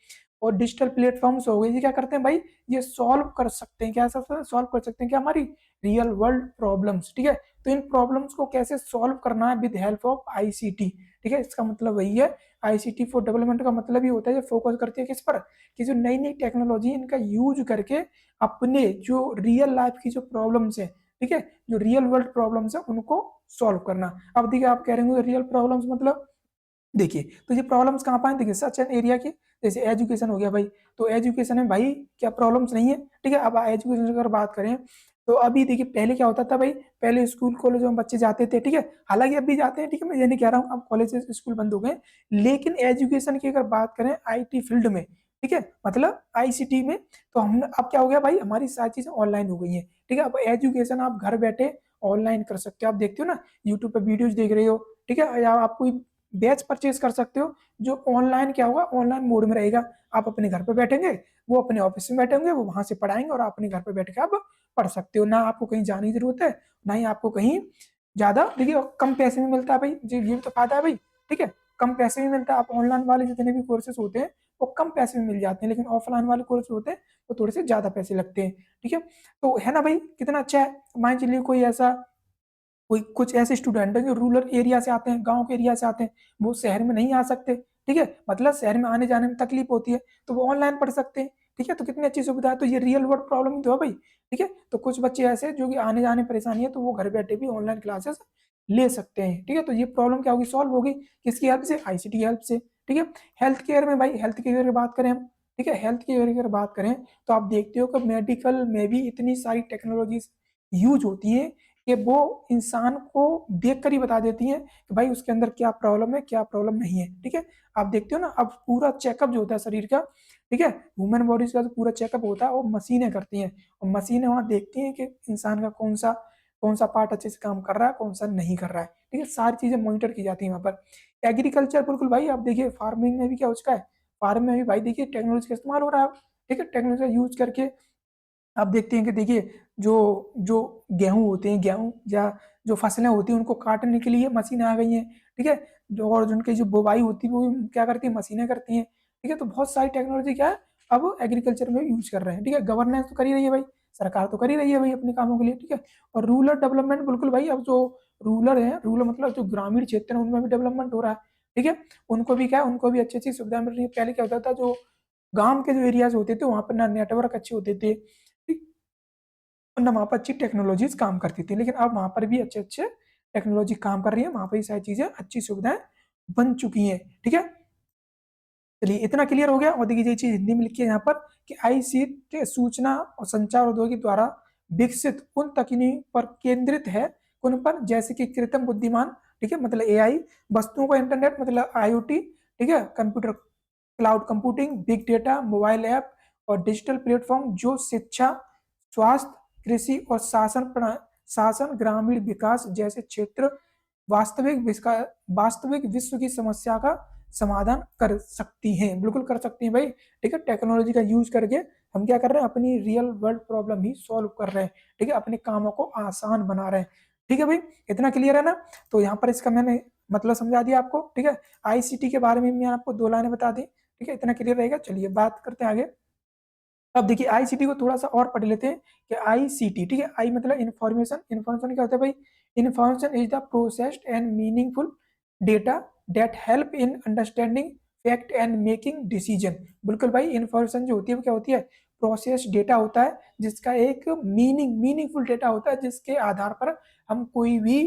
और डिजिटल प्लेटफॉर्म्स हो गए, ये क्या करते हैं भाई, ये सॉल्व कर सकते हैं, क्या सॉल्व कर सकते हैं क्या, हमारी रियल वर्ल्ड प्रॉब्लम्स, ठीक है। तो इन प्रॉब्लम्स को कैसे सॉल्व करना है, विद हेल्प ऑफ आईसीटी, ठीक है, इसका मतलब वही है, आईसीटी फॉर डेवलपमेंट का मतलब ही होता है जो फोकस करती है किस पर, कि जो नई नई टेक्नोलॉजी इनका यूज करके अपने जो रियल लाइफ की जो प्रॉब्लम्स है, ठीक है, जो रियल वर्ल्ड प्रॉब्लम्स है उनको सॉल्व करना। अब देखिए आप कह रहे होंगे रियल प्रॉब्लम्स मतलब, देखिए तो ये प्रॉब्लम्स कहाँ पाए, देखिए सच एन एरिया की, जैसे एजुकेशन हो गया भाई, तो एजुकेशन में भाई क्या प्रॉब्लम्स नहीं है, ठीक है। अब एजुकेशन की अगर बात करें तो अभी देखिए पहले क्या होता था भाई, पहले स्कूल कॉलेज में बच्चे जाते थे, ठीक है, हालांकि अब भी जाते हैं, ठीक है, मैं ये नहीं कह रहा हूँ अब कॉलेज स्कूल बंद हो गए, लेकिन एजुकेशन की अगर बात करें आईटी फील्ड में, ठीक है, मतलब आईसीटी में, तो हम अब क्या हो गया भाई, हमारी सारी चीजें ऑनलाइन हो गई हैं, ठीक है, अब एजुकेशन आप घर बैठे ऑनलाइन कर सकते हो, आप देखते हो ना यूट्यूब पे वीडियोज देख रहे हो, ठीक है, या आप कोई बैच परचेज कर सकते हो, जो ऑनलाइन क्या होगा, ऑनलाइन मोड में रहेगा, आप अपने घर पे बैठेंगे, वो अपने ऑफिस में बैठे होंगे, वो वहां से पढ़ाएंगे और आप अपने घर पे बैठ के आप पढ़ सकते हो, ना आपको कहीं जाने की जरूरत है, ना ही आपको कहीं ज्यादा, देखिए कम पैसे में मिलता है भाई जी, ये भी तो फायदा है भाई, ठीक है, कम पैसे में मिलता है, आप ऑनलाइन वाले जितने भी कोर्सेज होते हैं वो कम पैसे में मिल जाते हैं, लेकिन ऑफलाइन वाले कोर्स होते हैं वो थोड़े से ज्यादा पैसे लगते हैं, ठीक है। तो है ना भाई, कितना अच्छा है, मान चलिए कोई ऐसा, कोई कुछ ऐसे स्टूडेंट हैं जो रूरल एरिया से आते हैं, गांव के एरिया से आते हैं, वो शहर में नहीं आ सकते, ठीक है, मतलब शहर में आने जाने में तकलीफ होती है, तो वो ऑनलाइन पढ़ सकते हैं, ठीक है, तो कितनी अच्छी सुविधा है, तो ये रियल वर्ल्ड प्रॉब्लम ही तो है भाई, ठीक है। तो कुछ बच्चे ऐसे हैं जो कि आने जाने में परेशानी है, तो वो घर बैठे भी ऑनलाइन क्लासेस ले सकते हैं, ठीक है, तो ये प्रॉब्लम क्या होगी, सॉल्व होगी, किसकी हेल्प से, आईसीटी की हेल्प से, ठीक है। हेल्थ केयर में भाई, हेल्थ केयर की बात करें हम, ठीक है, हेल्थ केयर की अगर बात करें तो आप देखते हो कि मेडिकल में भी इतनी सारी टेक्नोलॉजीज यूज होती है कि वो इंसान को देख कर ही बता देती हैं कि भाई उसके अंदर क्या प्रॉब्लम है, क्या प्रॉब्लम नहीं है, ठीक है। आप देखते हो ना, अब पूरा चेकअप जो होता है शरीर का, ठीक है, ह्यूमन बॉडी का जो पूरा चेकअप होता है वो मशीनें करती हैं, और मशीनें वहाँ देखती हैं कि इंसान का कौन सा पार्ट अच्छे से काम कर रहा है, कौन सा नहीं कर रहा है, ठीक है, सारी चीजें मॉनिटर की जाती है वहाँ पर। एग्रीकल्चर बिल्कुल भाई, आप देखिए फार्मिंग में भी क्या हो चुका है, फार्म में भी भाई देखिए टेक्नोलॉजी का इस्तेमाल हो रहा है, ठीक है, टेक्नोलॉजी का यूज करके आप देखते हैं कि देखिए जो जो गेहूं होते हैं, गेहूं या जो फसलें होती हैं उनको काटने के लिए मशीनें आ गई हैं, ठीक है, जो और जिनकी जो बुवाई होती है वो भी क्या करती है, मशीनें करती हैं, ठीक है, तो बहुत सारी टेक्नोलॉजी क्या है अब एग्रीकल्चर में यूज कर रहे हैं, ठीक है, गवर्नेंस तो कर ही रही है भाई, सरकार तो कर ही रही है भाई अपने कामों के लिए, ठीक है। और रूरल डेवलपमेंट बिल्कुल भाई, अब जो रूरल है, रूरल मतलब जो ग्रामीण क्षेत्र है उनमें भी डेवलपमेंट हो रहा है, ठीक है, उनको भी क्या है, उनको भी अच्छी अच्छी सुविधा मिल रही है। पहले क्या होता था, जो गांव के जो एरियाज होते थे वहां पर ना नेटवर्क अच्छे होते थे, ठीक, और ना वहाँ पर अच्छी टेक्नोलॉजीज काम करती थी, लेकिन अब वहाँ पर भी अच्छे अच्छे टेक्नोलॉजी काम कर रही है, वहाँ पर ये सारी चीजें अच्छी सुविधाएं बन चुकी हैं, ठीक है। चलिए इतना क्लियर हो गया, और देखिए ये चीज हिंदी में लिखी है यहाँ पर कि आईसीटी सूचना और संचार उद्योग द्वारा विकसित उन तकनीक पर केंद्रित है, उन पर जैसे कि कृत्रिम बुद्धिमान, ठीक है, मतलब एआई, वस्तुओं का इंटरनेट मतलब आईओटी, ठीक है, computer cloud computing, big data, mobile app और डिजिटल प्लेटफॉर्म जो शिक्षा, स्वास्थ्य, कृषि और शासन, ग्रामीण विकास जैसे क्षेत्र वास्तविक विश्व की समस्या का समाधान कर सकती हैं। बिल्कुल कर सकती हैं भाई। ठीक है, टेक्नोलॉजी का यूज करके हम क्या कर रहे हैं, अपनी रियल वर्ल्ड प्रॉब्लम ही सॉल्व कर रहे हैं। ठीक है, अपने कामों को आसान बना रहे हैं। ठीक है भाई, इतना क्लियर है ना। तो यहाँ पर इसका मैंने मतलब समझा दिया आपको। ठीक है, आईसीटी के बारे में मैं आपको 2 लाइनें बता दी। ठीक है, इतना क्लियर रहेगा। चलिए बात करते हैं आगे। अब देखिए आईसीटी को थोड़ा सा और पढ़ लेते हैं कि आईसीटी, ठीक है, आई मतलब इंफॉर्मेशन। इंफॉर्मेशन क्या होता है भाई? Information is the processed and meaningful data that help in understanding fact and making decision. बिल्कुल भाई, इंफॉर्मेशन जो होती है वो क्या होती है? प्रोसेस्ड डेटा होता है, जिसका एक मीनिंगफुल डेटा होता है, जिसके आधार पर हम कोई भी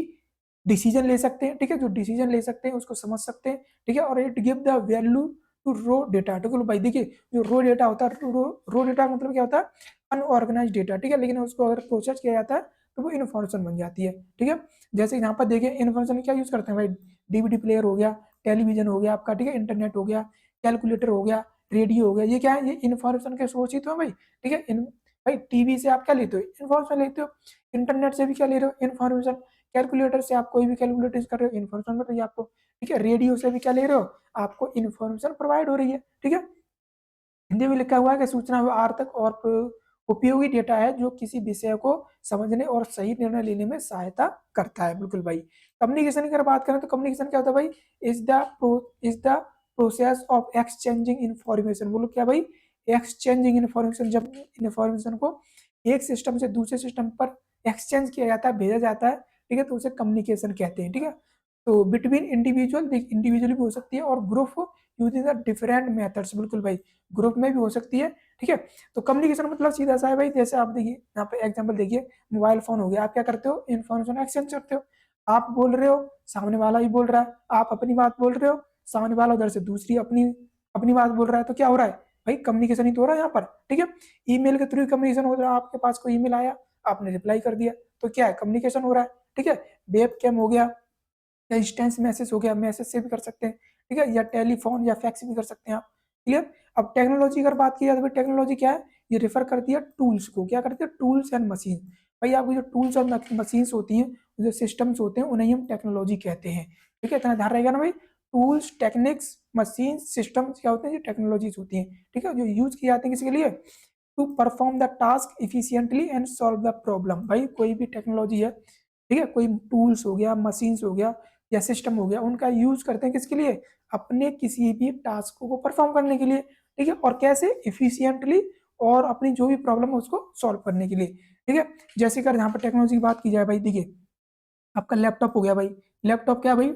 डिसीजन ले सकते हैं। ठीक है, जो डिसीजन ले सकते हैं उसको समझ सकते हैं। ठीक है, और it give the value to raw data. ठीक है भाई, देखिए जो रो डेटा होता है, रो डेटा मतलब क्या होता है? Unorganise data. ठीक है, लेकिन उसको अगर प्रोसेस किया जाता है तो वो इन्फॉर्मेशन बन जाती है। ठीक है, जैसे यहाँ पर देखिए इन्फॉर्मेशन क्या यूज करते हैं भाई? डीवीडी प्लेयर हो गया, टेलीविजन हो गया आपका, ठीक है, इंटरनेट हो गया, कैलकुलेटर हो गया, रेडियो हो गया, ये क्या है? ये इन्फॉर्मेशन के सोर्स ही तो है भाई। ठीक है, भाई टीवी से आप क्या लेते हो? इन्फॉर्मेशन लेते हो। इंटरनेट से भी क्या ले रहे हो? इन्फॉर्मेशन। कैलकुलेटर से आप कोई भी कैलकुलेट कर रहे हो, इन्फॉर्मेशन मिल रही है आपको। ठीक है, रेडियो से भी क्या ले रहे हो? आपको इन्फॉर्मेशन प्रोवाइड हो रही है। ठीक है, हिंदी में लिखा हुआ है कि सूचना वार्तक और उपयोगी डेटा है जो किसी विषय को समझने और सही निर्णय लेने में सहायता करता है। बिल्कुल भाई। कम्युनिकेशन की अगर बात करें तो कम्युनिकेशन क्या होता है भाई? Is the process of exchanging information. बोलो क्या भाई? Exchanging information. जब इंफॉर्मेशन को एक सिस्टम से दूसरे सिस्टम पर एक्सचेंज किया जाता है, भेजा जाता है, ठीक है, तो उसे कम्युनिकेशन कहते हैं। ठीक है, तो बिटवीन इंडिविजुअल भी हो सकती है और group using the different methods. बिल्कुल भाई, ग्रुप में भी हो सकती है। ठीक है, तो कम्युनिकेशन मतलब सीधा सा है भाई, जैसे आप देखिए यहाँ पे एग्जांपल देखिए, मोबाइल फोन हो गया, आप क्या करते हो? इन्फॉर्मेशन एक्सचेंज करते हो। आप बोल रहे हो, सामने वाला भी बोल रहा है, आप अपनी बात बोल रहे हो, सामने वाला उधर से दूसरी अपनी अपनी बात बोल रहा है, तो क्या हो रहा है भाई? कम्युनिकेशन ही तो हो रहा है यहाँ पर। ठीक है, ईमेल के थ्रू कम्युनिकेशन हो रहा है। आपके पास कोई ईमेल आया, आपने रिप्लाई कर दिया, तो क्या है? कम्युनिकेशन हो रहा है। ठीक है, वेब कैम हो गया, या इंस्टेंस मैसेज हो गया, मैसेज से भी कर सकते हैं। ठीक है, या टेलीफोन या फैक्स भी कर सकते हैं आप। क्लियर। अब टेक्नोलॉजी अगर बात की जाए तो टेक्नोलॉजी क्या है? ये रेफर करती है टूल्स को। क्या करती है? Tools and machine. भाई आपकी जो टूल्स और मशीन्स होती हैं, जो सिस्टम्स होते हैं, उन्हें हम टेक्नोलॉजी कहते हैं। ठीक है, इतना ध्यान रहेगा ना भाई। टूल्स, टेक्निक्स, मशीन, सिस्टम्स क्या होते हैं? ये टेक्नोलॉजीज होती हैं। ठीक है, जो यूज किए जाते हैं किसके लिए? To perform the task efficiently and solve the problem. भाई कोई भी टेक्नोलॉजी है, ठीक है, कोई टूल्स हो गया, मशीन्स हो गया या सिस्टम हो गया, उनका यूज करते हैं किसके लिए? अपने किसी भी टास्क को परफॉर्म करने के लिए। ठीक है, और कैसे? इफिशियंटली, और अपनी जो भी प्रॉब्लम है उसको सॉल्व करने के लिए। ठीक है, जैसे कर यहाँ पर टेक्नोलॉजी की बात की जाए भाई, देखिए आपका लैपटॉप हो गया भाई। लैपटॉप क्या भाई?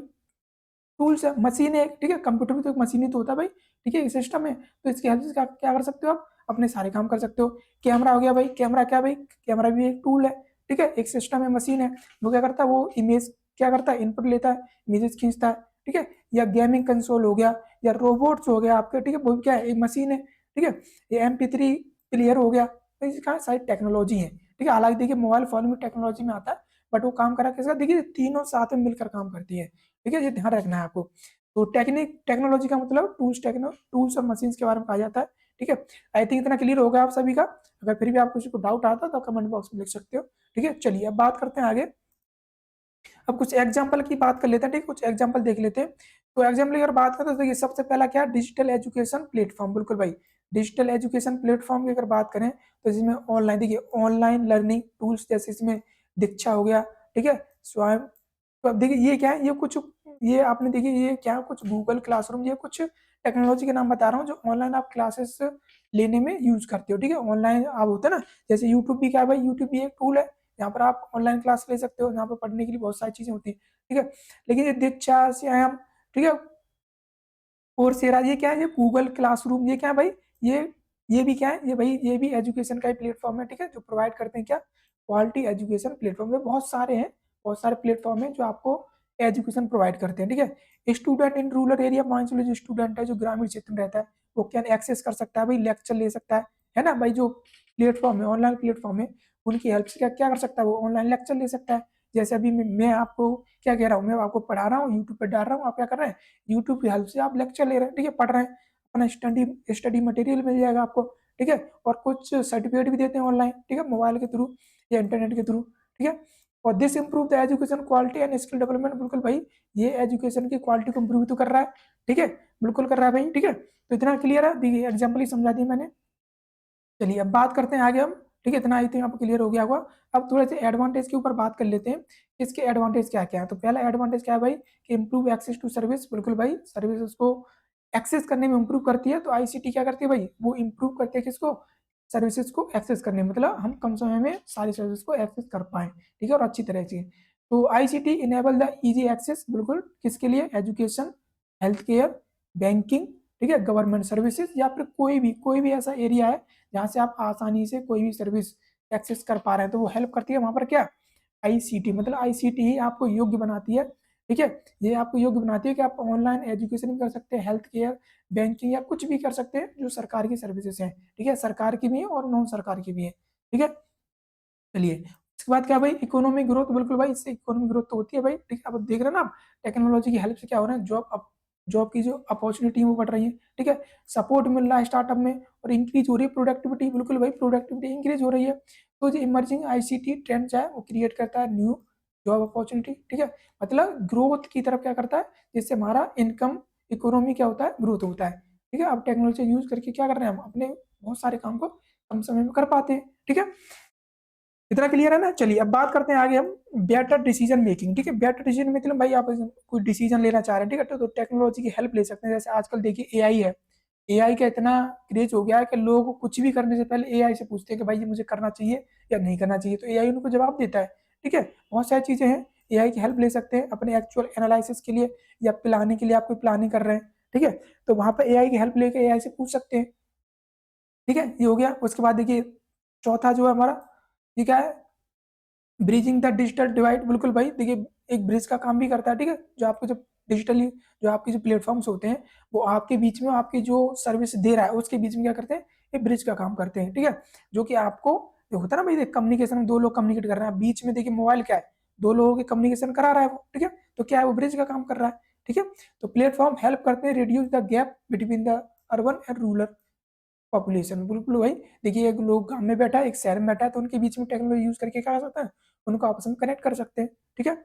टूल्स है, मशीन है। ठीक है, कंप्यूटर भी तो एक मशीन ही तो होता है भाई। ठीक है, सिस्टम है, तो इसकी हेल्प से क्या क्या कर सकते हो आप? अपने सारे काम कर सकते हो। कैमरा हो गया भाई, कैमरा क्या भाई? कैमरा भी एक टूल है। ठीक है, एक सिस्टम है, मशीन है। वो क्या करता है? वो इमेज क्या करता है? इनपुट लेता है, इमेजेस खींचता है। ठीक है, या गेमिंग कंसोल हो गया, या रोबोट्स हो गया आपके। ठीक है, वो क्या है? एक मशीन है। ठीक है, ये MP3 प्लेयर हो गया, तो इसका सारी टेक्नोलॉजी है। ठीक है, हालांकि देखिए मोबाइल फोन में टेक्नोलॉजी में आता है, बट वो काम करा किसका? देखिए तीनों साथ में मिलकर काम करती है। ठीक है, ये ध्यान रखना है आपको। तो टेक्नोलॉजी का मतलब टूल्स और मशीन्स के बारे में कहा जाता है। ठीक है, आई थिंक इतना क्लियर होगा आप सभी का। अगर फिर भी आपको किसी को डाउट आता है तो कमेंट बॉक्स में लिख सकते हो। ठीक है, चलिए अब बात करते हैं आगे। अब कुछ एग्जाम्पल की बात कर लेते हैं। ठीक है, कुछ एग्जाम्पल देख लेते हैं। तो एग्जाम्पल की अगर बात करें तो देखिए सबसे पहला क्या है? Digital education platform. बिल्कुल भाई, डिजिटल एजुकेशन प्लेटफॉर्म की अगर बात करें तो इसमें ऑनलाइन, देखिए ऑनलाइन लर्निंग टूल्स जैसे इसमें दीक्षा हो गया। ठीक है, स्वयं। तो अब देखिए ये क्या है? ये कुछ, ये आपने देखिए ये क्या, कुछ गूगल क्लासरूम, ये कुछ टेक्नोलॉजी के नाम बता रहा हूँ जो ऑनलाइन आप क्लासेस लेने में यूज करते हो। ठीक है, ऑनलाइन आप होते हैं ना, जैसे यूट्यूब भी क्या है भाई? यूट्यूब भी एक टूल है, यहाँ पर आप ऑनलाइन क्लास ले सकते हो, यहाँ पर पढ़ने के लिए बहुत सारी चीजें होती हैं। ठीक है, लेकिन ये दीक्षा से हम, ठीक है, कोर्सेरा, ये क्या है? ये गूगल क्लासरूम, ये क्या है भाई? ये ये भी क्या है? ये भाई ये भी एजुकेशन का ही प्लेटफॉर्म है। ठीक है, जो प्रोवाइड करते हैं क्या? Quality education platform. में बहुत सारे हैं, बहुत सारे प्लेटफॉर्म है जो आपको एजुकेशन प्रोवाइड करते हैं। ठीक है, स्टूडेंट इन रूरल एरिया, मान लो जो स्टूडेंट है जो ग्रामीण क्षेत्र में रहता है, वो क्या एक्सेस कर सकता है भाई? लेक्चर ले सकता है ना भाई? जो प्लेटफॉर्म है, ऑनलाइन प्लेटफॉर्म है, उनकी हेल्प से क्या क्या कर सकता है? वो ऑनलाइन लेक्चर ले सकता है। जैसे अभी मैं आपको क्या कह रहा हूँ, मैं आपको पढ़ा रहा हूँ, यूट्यूब पे डाल रहा हूँ, आप क्या कर रहे हैं? यूट्यूब की हेल्प से आप लेक्चर ले रहे हैं। ठीक है, पढ़ रहे हैं। अपना स्टडी मटेरियल मिल जाएगा आपको, ठीक है, और कुछ सर्टिफिकेट भी देते हैं ऑनलाइन, ठीक है, मोबाइल के थ्रू या इंटरनेट के थ्रू, ठीक है। और this improve the education quality and skill development, बिल्कुल भाई ये एजुकेशन की क्वालिटी को इंप्रूव तो कर रहा है, ठीक है, बिल्कुल कर रहा है भाई, ठीक है। तो इतना क्लियर है, देखिए एग्जाम्पल ही समझा दिया मैंने। चलिए अब बात करते हैं आगे हम, ठीक है, इतना आई थिंक आपको क्लियर हो गया होगा। अब थोड़े से एडवांटेज के ऊपर बात कर लेते हैं, इसके एडवांटेज क्या क्या है। तो पहला एडवांटेज क्या है भाई, कि इंप्रूव एक्सेस टू सर्विस, बिल्कुल भाई सर्विसेज को एक्सेस करने में इंप्रूव करती है। तो आईसीटी क्या करती है भाई, वो इंप्रूव करती है किसको, सर्विसेज को एक्सेस करने में, मतलब हम कम समय में सारी सर्विस को एक्सेस कर पाए, ठीक है, और अच्छी तरह से। तो ICT enable the easy access, बिल्कुल किसके लिए, एजुकेशन, हेल्थ केयर, बैंकिंग, ठीक है, गवर्नमेंट सर्विसेज, या फिर कोई भी ऐसा एरिया है जहाँ से आप आसानी से कोई भी सर्विस एक्सेस कर पा रहे हैं, तो वो हेल्प करती है वहां पर क्या, आईसीटी, मतलब आईसीटी ही आपको योग्य बनाती है, ठीक है। ये आपको योग्य बनाती है कि आप ऑनलाइन एजुकेशन भी कर सकते हैं, हेल्थ केयर, बैंकिंग, या कुछ भी कर सकते हैं जो सरकार की सर्विसेज हैं, ठीक है, सरकार की भी है और नॉन सरकार की भी है, ठीक है। चलिए उसके बाद क्या भाई, इकोनॉमिक ग्रोथ, बिल्कुल भाई इससे इकोनॉमिक ग्रोथ तो होती है भाई, ठीक है। अब देख रहे हैं ना आप, टेक्नोलॉजी की हेल्प से क्या हो रहा है, जॉब की जो अपॉर्चुनिटी है वो बढ़ रही है, ठीक है, सपोर्ट मिल रहा है स्टार्टअप में, और इंक्रीज हो रही है प्रोडक्टिविटी, बिल्कुल भाई प्रोडक्टिविटी इंक्रीज हो रही है। तो जो इमर्जिंग आईसीटी ट्रेंड है वो क्रिएट करता है न्यू जॉब अपॉर्चुनिटी, ठीक है, मतलब ग्रोथ की तरफ क्या करता है, जिससे हमारा इनकम इकोनॉमी क्या होता है, ग्रोथ होता है, ठीक है। अब टेक्नोलॉजी यूज करके क्या कर रहे हैं हम, अपने बहुत सारे काम को कम समय में कर पाते हैं, ठीक है। इतना क्लियर है ना। चलिए अब बात करते हैं आगे हम, बेटर डिसीजन मेकिंग, ठीक है, बेटर डिसीजन मेकिंग भाई आप कोई डिसीजन लेना चाह रहे हैं, ठीक है, तो टेक्नोलॉजी की हेल्प ले सकते हैं। जैसे आजकल देखिए एआई है, एआई का इतना क्रेज हो गया है कि लोग कुछ भी करने से पहले एआई से पूछते हैं कि भाई ये मुझे करना चाहिए या नहीं करना चाहिए, तो एआई उनको जवाब देता है, ठीक है। बहुत सारी चीजें हैं, एआई की हेल्प ले सकते हैं अपने एक्चुअल एनालिसिस के लिए, या प्लानिंग के लिए, आप कोई प्लानिंग कर रहे हैं, ठीक है, तो वहां पर एआई की हेल्प लेके एआई से पूछ सकते हैं, ठीक है, ये हो गया। उसके बाद देखिए चौथा जो है हमारा, ये क्या है, ब्रिजिंग द डिजिटल डिवाइड, बिल्कुल भाई देखिए एक ब्रिज का काम भी करता है, ठीक है, जो आपको जब डिजिटली जो आपके जो प्लेटफॉर्म्स होते हैं वो आपके बीच में, आपकी जो सर्विस दे रहा है उसके बीच में क्या करते हैं, ये ब्रिज का काम करते हैं, ठीक है, जो कि आपको जो होता है ना भाई, कम्युनिकेशन में दो लोग कम्युनिकेट कर रहे हैं, बीच में देखिए मोबाइल क्या है, दो लोगों के कम्युनिकेशन करा रहा है वो, ठीक है, तो क्या है वो ब्रिज का काम कर रहा है, ठीक है। तो प्लेटफॉर्म हेल्प करते हैं reduce the gap between the urban and rural population, बिल्कुल भाई देखिए एक लोग गांव में बैठा है, एक शहर में बैठा है, तो उनके बीच में टेक्नोलॉजी यूज करके क्या कर सकते हैं, उनको आपस में कनेक्ट कर सकते हैं, ठीक है,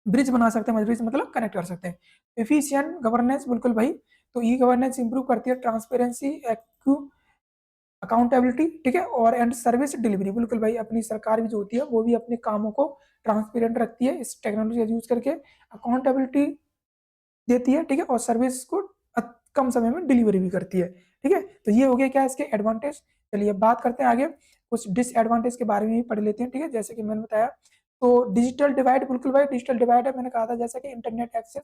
ब्रिज बना सकते हैं, ब्रिज मतलब कनेक्ट कर सकते हैं। एफिशिएंट गवर्नेंस, बिल्कुल भाई, तो ई गवर्नेंस इंप्रूव करती है ट्रांसपेरेंसी, अकाउंटेबिलिटी, ठीक है, और एंड सर्विस डिलीवरी, बिल्कुल भाई अपनी सरकार भी जो होती है वो भी अपने कामों को ट्रांसपेरेंट रखती है इस टेक्नोलॉजी का यूज करके, अकाउंटेबिलिटी देती है, ठीक है, और सर्विस को कम समय में डिलीवरी भी करती है, ठीक है। तो ये हो गया क्या इसके एडवांटेज। चलिए बात करते हैं आगे, कुछ डिसएडवांटेज के बारे में भी पढ़ लेते हैं, ठीक है, जैसे कि मैंने बताया। तो डिजिटल डिवाइड, बिल्कुल भाई डिजिटल डिवाइड है, मैंने कहा था जैसा कि इंटरनेट एक्सेस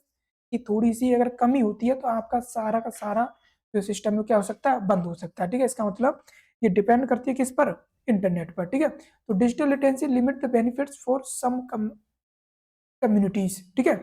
की थोड़ी सी अगर कमी होती है तो आपका सारा का सारा जो सिस्टम है क्या हो सकता है, बंद हो सकता है, ठीक है। इसका मतलब ये डिपेंड करती है किस पर, इंटरनेट पर, ठीक है। तो digital literacy limit the benefits for some communities, ठीक है।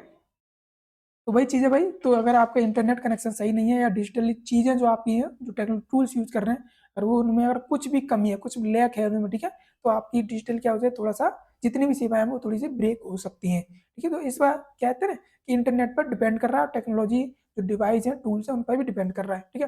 तो वही चीज़ है भाई, तो अगर आपका इंटरनेट कनेक्शन सही नहीं है या डिजिटली चीज़ें जो आपकी हैं जो टेक्निकल टूल्स यूज कर रहे हैं, और वो उनमें अगर कुछ भी कमी है, कुछ लैक है उनमें, ठीक है, तो आपकी डिजिटल क्या होता है, थोड़ा सा जितनी भी सेवाएं हैं वो थोड़ी सी ब्रेक हो सकती हैं, ठीक है। तो इस बार कहते हैं ना कि इंटरनेट पर डिपेंड कर रहा है, टेक्नोलॉजी जो डिवाइस है टूल्स है उन पर भी डिपेंड कर रहा है, ठीक है।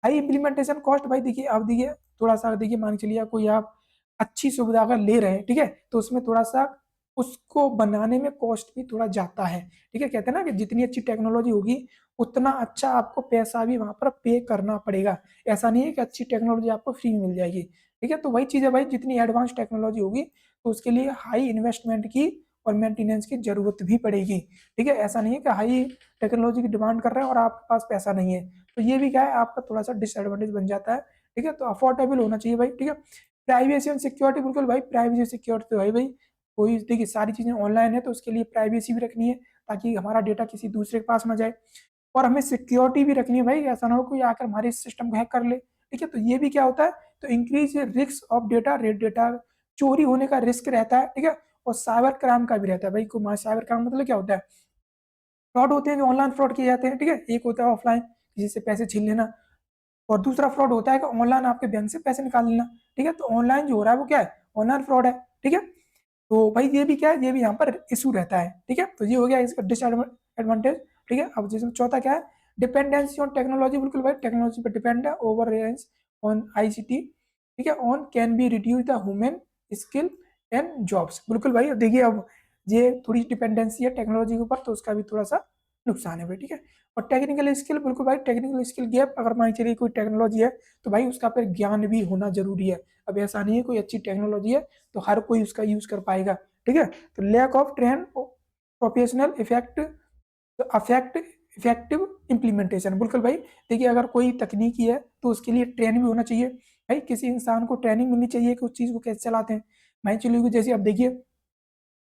हाई इम्प्लीमेंटेशन कॉस्ट, भाई देखिए आप देखिए थोड़ा सा देखिए, मान के चलिए कोई आप अच्छी सुविधा अगर ले रहे हैं, ठीक है, तो उसमें थोड़ा सा उसको बनाने में कॉस्ट भी थोड़ा जाता है, ठीक है। कहते हैं ना कि जितनी अच्छी टेक्नोलॉजी होगी उतना अच्छा आपको पैसा भी वहां पर पे करना पड़ेगा, ऐसा नहीं है कि अच्छी टेक्नोलॉजी आपको फ्री में मिल जाएगी, ठीक है। तो वही चीज़ है भाई, जितनी एडवांस टेक्नोलॉजी होगी तो उसके लिए हाई इन्वेस्टमेंट की और मेंटेनेंस की जरूरत भी पड़ेगी, ठीक है। ऐसा नहीं है कि हाई टेक्नोलॉजी की डिमांड कर रहे हैं और आपके पास पैसा नहीं है, तो ये भी क्या है आपका थोड़ा सा डिसएडवांटेज बन जाता है, ठीक है। तो अफोर्डेबल होना चाहिए भाई, ठीक है। प्राइवेसी एंड सिक्योरिटी, बिल्कुल भाई प्राइवेसी सिक्योरिटी तो भाई कोई देखिए सारी चीजें ऑनलाइन है तो उसके लिए प्राइवेसी भी रखनी है ताकि हमारा डेटा किसी दूसरे के पास ना जाए, और हमें सिक्योरिटी भी रखनी है भाई, ऐसा ना हो कोई आकर हमारे सिस्टम को हैक कर ले, ठीक है। तो ये भी क्या होता है, तो increase risk of data rate, data चोरी होने का रिस्क रहता है, ठीक है, और साइबर क्राइम का भी रहता है भाई। को साइबर क्राइम मतलब क्या होता है, फ्रॉड होते हैं जो ऑनलाइन फ्रॉड किए जाते हैं, ठीक है, एक होता है ऑफलाइन किसी से पैसे छीन लेना, और दूसरा फ्रॉड होता है कि ऑनलाइन आपके बैंक से पैसे निकाल लेना, ठीक है। तो ऑनलाइन जो हो रहा है वो क्या है, ऑनलाइन फ्रॉड है, ठीक है। तो भाई ये भी क्या है, ये भी यहाँ पर इशू रहता है, ठीक है। तो ये हो गया इसका डिसएडवांटेज, ठीक है। अब जैसे चौथा क्या है, डिपेंडेंसी ऑन टेक्नोलॉजी, बिल्कुल भाई टेक्नोलॉजी पर डिपेंड है, ओवर रिलायंस ऑन आईसीटी, ठीक है, on can be reduce the human skill and jobs, बिल्कुल भाई। देखिए अब ये थोड़ी डिपेंडेंसी है टेक्नोलॉजी के ऊपर, तो उसका भी थोड़ा सा नुकसान है भाई, ठीक है। और टेक्निकल स्किल, बिल्कुल भाई टेक्निकल स्किल गैप, अगर मान चलिए कोई टेक्नोलॉजी है तो भाई उसका फिर ज्ञान भी होना जरूरी है। अब ऐसा नहीं है कोई अच्छी टेक्नोलॉजी है तो हर कोई उसका यूज कर पाएगा, ठीक है। तो lack of train professional effect affect effective implementation, बिल्कुल भाई। देखिए अगर कोई तकनीकी है तो उसके लिए ट्रेन भी होना चाहिए भाई, किसी इंसान को ट्रेनिंग मिलनी चाहिए कि उस चीज़ को कैसे चलाते हैं। मान चलिए जैसे अब देखिए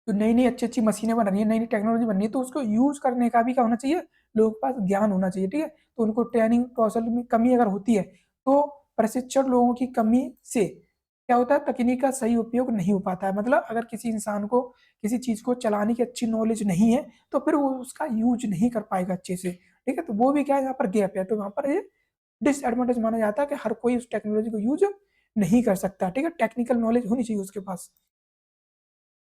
तो नई नई अच्छी अच्छी मशीनें बन रही है, नई नई टेक्नोलॉजी बन रही है, तो उसको यूज करने का भी क्या होना चाहिए, लोगों के पास ज्ञान होना चाहिए, ठीक है। तो उनको ट्रेनिंग कौशल में कमी अगर होती है तो प्रशिक्षण लोगों की कमी से क्या होता है, तकनीक का सही उपयोग नहीं हो पाता है। मतलब अगर किसी इंसान को किसी चीज को चलाने की अच्छी नॉलेज नहीं है तो फिर वो उसका यूज नहीं कर पाएगा अच्छे से, ठीक है। तो वो भी क्या है, यहाँ पर गैप है, तो वहां पर ये डिसएडवांटेज माना जाता है कि हर कोई उस टेक्नोलॉजी को यूज नहीं कर सकता, ठीक है। टेक्निकल नॉलेज होनी चाहिए उसके पास,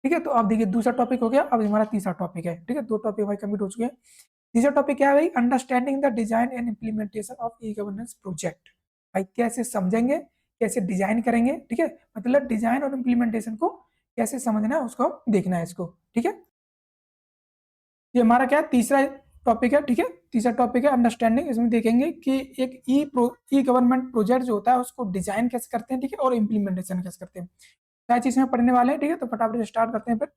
ठीक है। तो अब देखिए दूसरा टॉपिक हो गया, अब हमारा तीसरा टॉपिक है, ठीक है। दो टॉपिक हमारे कंप्लीट हो चुके हैं। तीसरा टॉपिक क्या है भाई, understanding the design and implementation of e governance project. भाई कैसे समझेंगे, कैसे डिजाइन करेंगे, ठीक है, मतलब डिजाइन और इम्प्लीमेंटेशन को कैसे समझना है उसको हम देखना है इसको, ठीक है। ये हमारा क्या है, तीसरा टॉपिक है, ठीक है। तीसरा टॉपिक है अंडरस्टैंडिंग, इसमें देखेंगे कि एक ई गवर्नमेंट प्रोजेक्ट जो होता है उसको डिजाइन कैसे करते हैं, ठीक है, और इम्प्लीमेंटेशन कैसे करते हैं, क्या चीज में पढ़ने वाले हैं, ठीक है। तो फटाफट से स्टार्ट करते हैं फिर।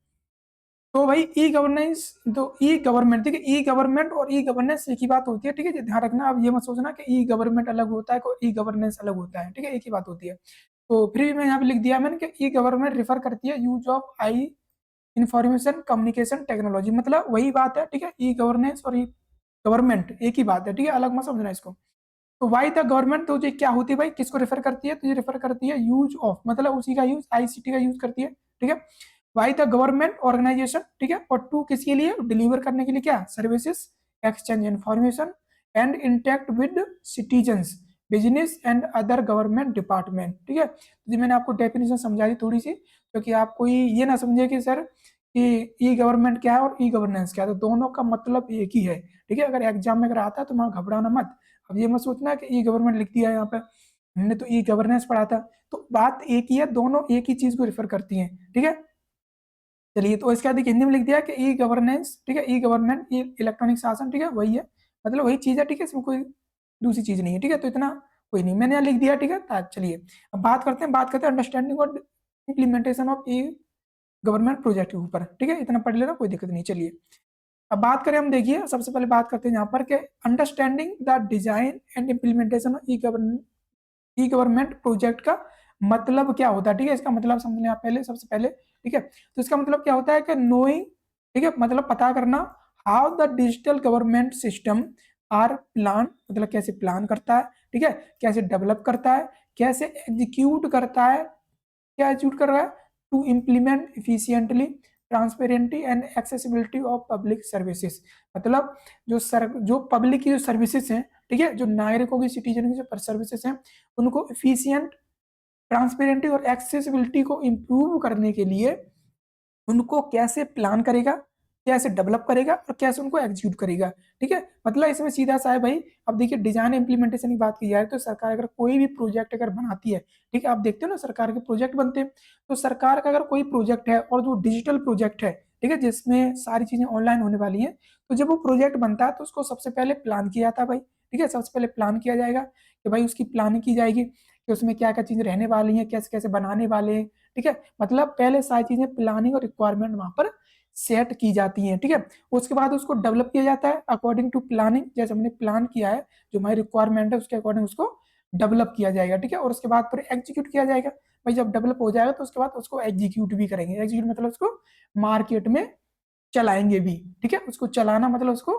तो भाई ई गवर्नेंस, तो ई गवर्नमेंट, ठीक है, ई गवर्नमेंट और ई गवर्नेंस एक ही बात होती है, ठीक है। ध्यान रखना, अब ये मत सोचना कि ई गवर्नमेंट अलग होता है और ई गवर्नेंस अलग होता है, ठीक है, एक ही बात होती है। तो फिर भी मैं यहाँ पे लिख दिया मैंने कि ई गवर्नमेंट रिफर करती है use of I information communication technology, मतलब वही बात है, ठीक है। ई गवर्नेंस और ई गवर्नमेंट एक ही बात है, ठीक है, अलग मत समझना इसको। तो वाई द गवर्नमेंट, तो ये क्या होती है भाई, किसको रेफर करती है, तो ये रेफर करती है यूज ऑफ, मतलब उसी का यूज, आईसीटी का यूज करती है, ठीक है। वाई द गवर्नमेंट ऑर्गेनाइजेशन, ठीक है, और टू किसके लिए, डिलीवर करने के लिए क्या, services, exchange information and interact with citizens, business and other government department, ठीक है। तो मैंने आपको डेफिनेशन समझा दी थोड़ी सी, क्योंकि आप कोई ये ना समझे कि सर कि ई गवर्नमेंट क्या है और ई गवर्नेंस क्या है, तो दोनों का मतलब एक ही है, ठीक है। अगर एग्जाम में अगर आता है तो वहां घबराना मत। अब ये मत सोचना कि ई गवर्नमेंट लिख दिया है यहाँ पे, हमने तो ई गवर्नेंस पढ़ा था, तो बात एक ही है, दोनों एक ही चीज को रिफर करती हैं, ठीक है। चलिए, तो इसके बाद हिंदी में लिख दिया कि ई गवर्नेंस, ठीक है, ई गवर्नमेंट, ई इलेक्ट्रॉनिक शासन, ठीक है, वही है, मतलब वही चीज है, ठीक है, इसमें कोई दूसरी चीज नहीं है, ठीक है। तो इतना कोई नहीं, मैंने यहाँ लिख दिया, ठीक है। चलिए अब बात करते हैं अंडरस्टैंडिंग और implementation of e government project के ऊपर, ठीक है, इतना पढ़ लेना, कोई दिक्कत नहीं। चलिए अब बात करें, हम देखिए सबसे पहले बात करते हैं यहाँ पर कि understanding the design and implementation of e government project का मतलब क्या होता है, ठीक है। इसका मतलब समझ लें आप पहले, सबसे पहले, ठीक है। तो इसका मतलब क्या होता है कि नोइंग, ठीक है, मतलब पता करना, how the digital government system are plan, मतलब कैसे प्लान करता है, ठीक है, कैसे डेवलप करता है, कैसे एग्जीक्यूट करता है, क्या एग्जीक्यूट कर रहा है, to implement efficiently transparency and accessibility of public services, मतलब जो पब्लिक की जो सर्विसेज हैं, ठीक है, जो नागरिकों की, सिटीजन की जो सर्विसेज हैं, उनको इफिशियंट, ट्रांसपेरेंटी और एक्सेसिबिलिटी को इम्प्रूव करने के लिए उनको कैसे प्लान करेगा, कैसे डेवलप करेगा और कैसे उनको एग्जीक्यूट करेगा, ठीक है। मतलब इसमें सीधा सा है भाई। अब देखिए डिजाइन इंप्लीमेंटेशन की बात की जाए तो सरकार अगर कोई भी प्रोजेक्ट अगर बनाती है, ठीक है, आप देखते हो ना सरकार के प्रोजेक्ट बनते हैं, तो सरकार का अगर कोई प्रोजेक्ट है और जो डिजिटल प्रोजेक्ट है, ठीक है, जिसमें सारी चीजें ऑनलाइन होने वाली हैं, तो जब वो प्रोजेक्ट बनता है तो उसको सबसे पहले प्लान किया जाता है भाई, ठीक है, सबसे पहले प्लान किया जाएगा कि भाई उसकी प्लानिंग की जाएगी कि उसमें क्या क्या चीजें रहने वाली हैं, कैसे कैसे बनाने वाले हैं, ठीक है। मतलब पहले सारी चीजें प्लानिंग और रिक्वायरमेंट वहां पर सेट की जाती हैं, ठीक है। उसके बाद उसको डेवलप किया जाता है अकॉर्डिंग टू प्लानिंग, जैसे हमने प्लान किया है, जो हमारी रिक्वायरमेंट है उसके अकॉर्डिंग उसको डेवलप किया जाएगा, ठीक है। और उसके बाद फिर एग्जीक्यूट किया जाएगा भाई, जब डेवलप हो जाएगा तो उसके बाद उसको एग्जीक्यूट भी करेंगे, एग्जीक्यूट मतलब उसको मार्केट में चलाएंगे भी, ठीक है। उसको चलाना मतलब उसको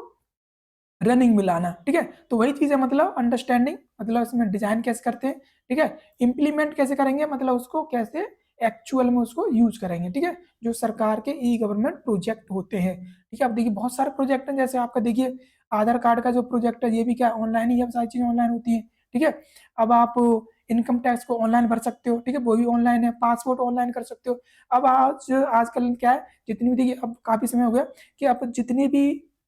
रनिंग में लाना, ठीक है। तो वही चीज है, मतलब अंडरस्टैंडिंग, मतलब इसमें डिजाइन कैसे करते हैं, ठीक है, इंप्लीमेंट कैसे करेंगे, मतलब उसको कैसे एक्चुअल में उसको यूज करेंगे, ठीक है, जो सरकार के ई गवर्नमेंट प्रोजेक्ट होते हैं, ठीक है। अब देखिए बहुत सारे प्रोजेक्ट हैं, जैसे आपका देखिए आधार कार्ड का जो प्रोजेक्ट है, ये भी क्या ऑनलाइन ही, अब सारी चीजें ऑनलाइन होती है, ठीक है। अब आप इनकम टैक्स को ऑनलाइन भर सकते हो, ठीक है, वो भी ऑनलाइन है, पासपोर्ट ऑनलाइन कर सकते हो। अब आजकल क्या है, जितनी भी देखिए अब काफी समय हो गया कि अब जितनी भी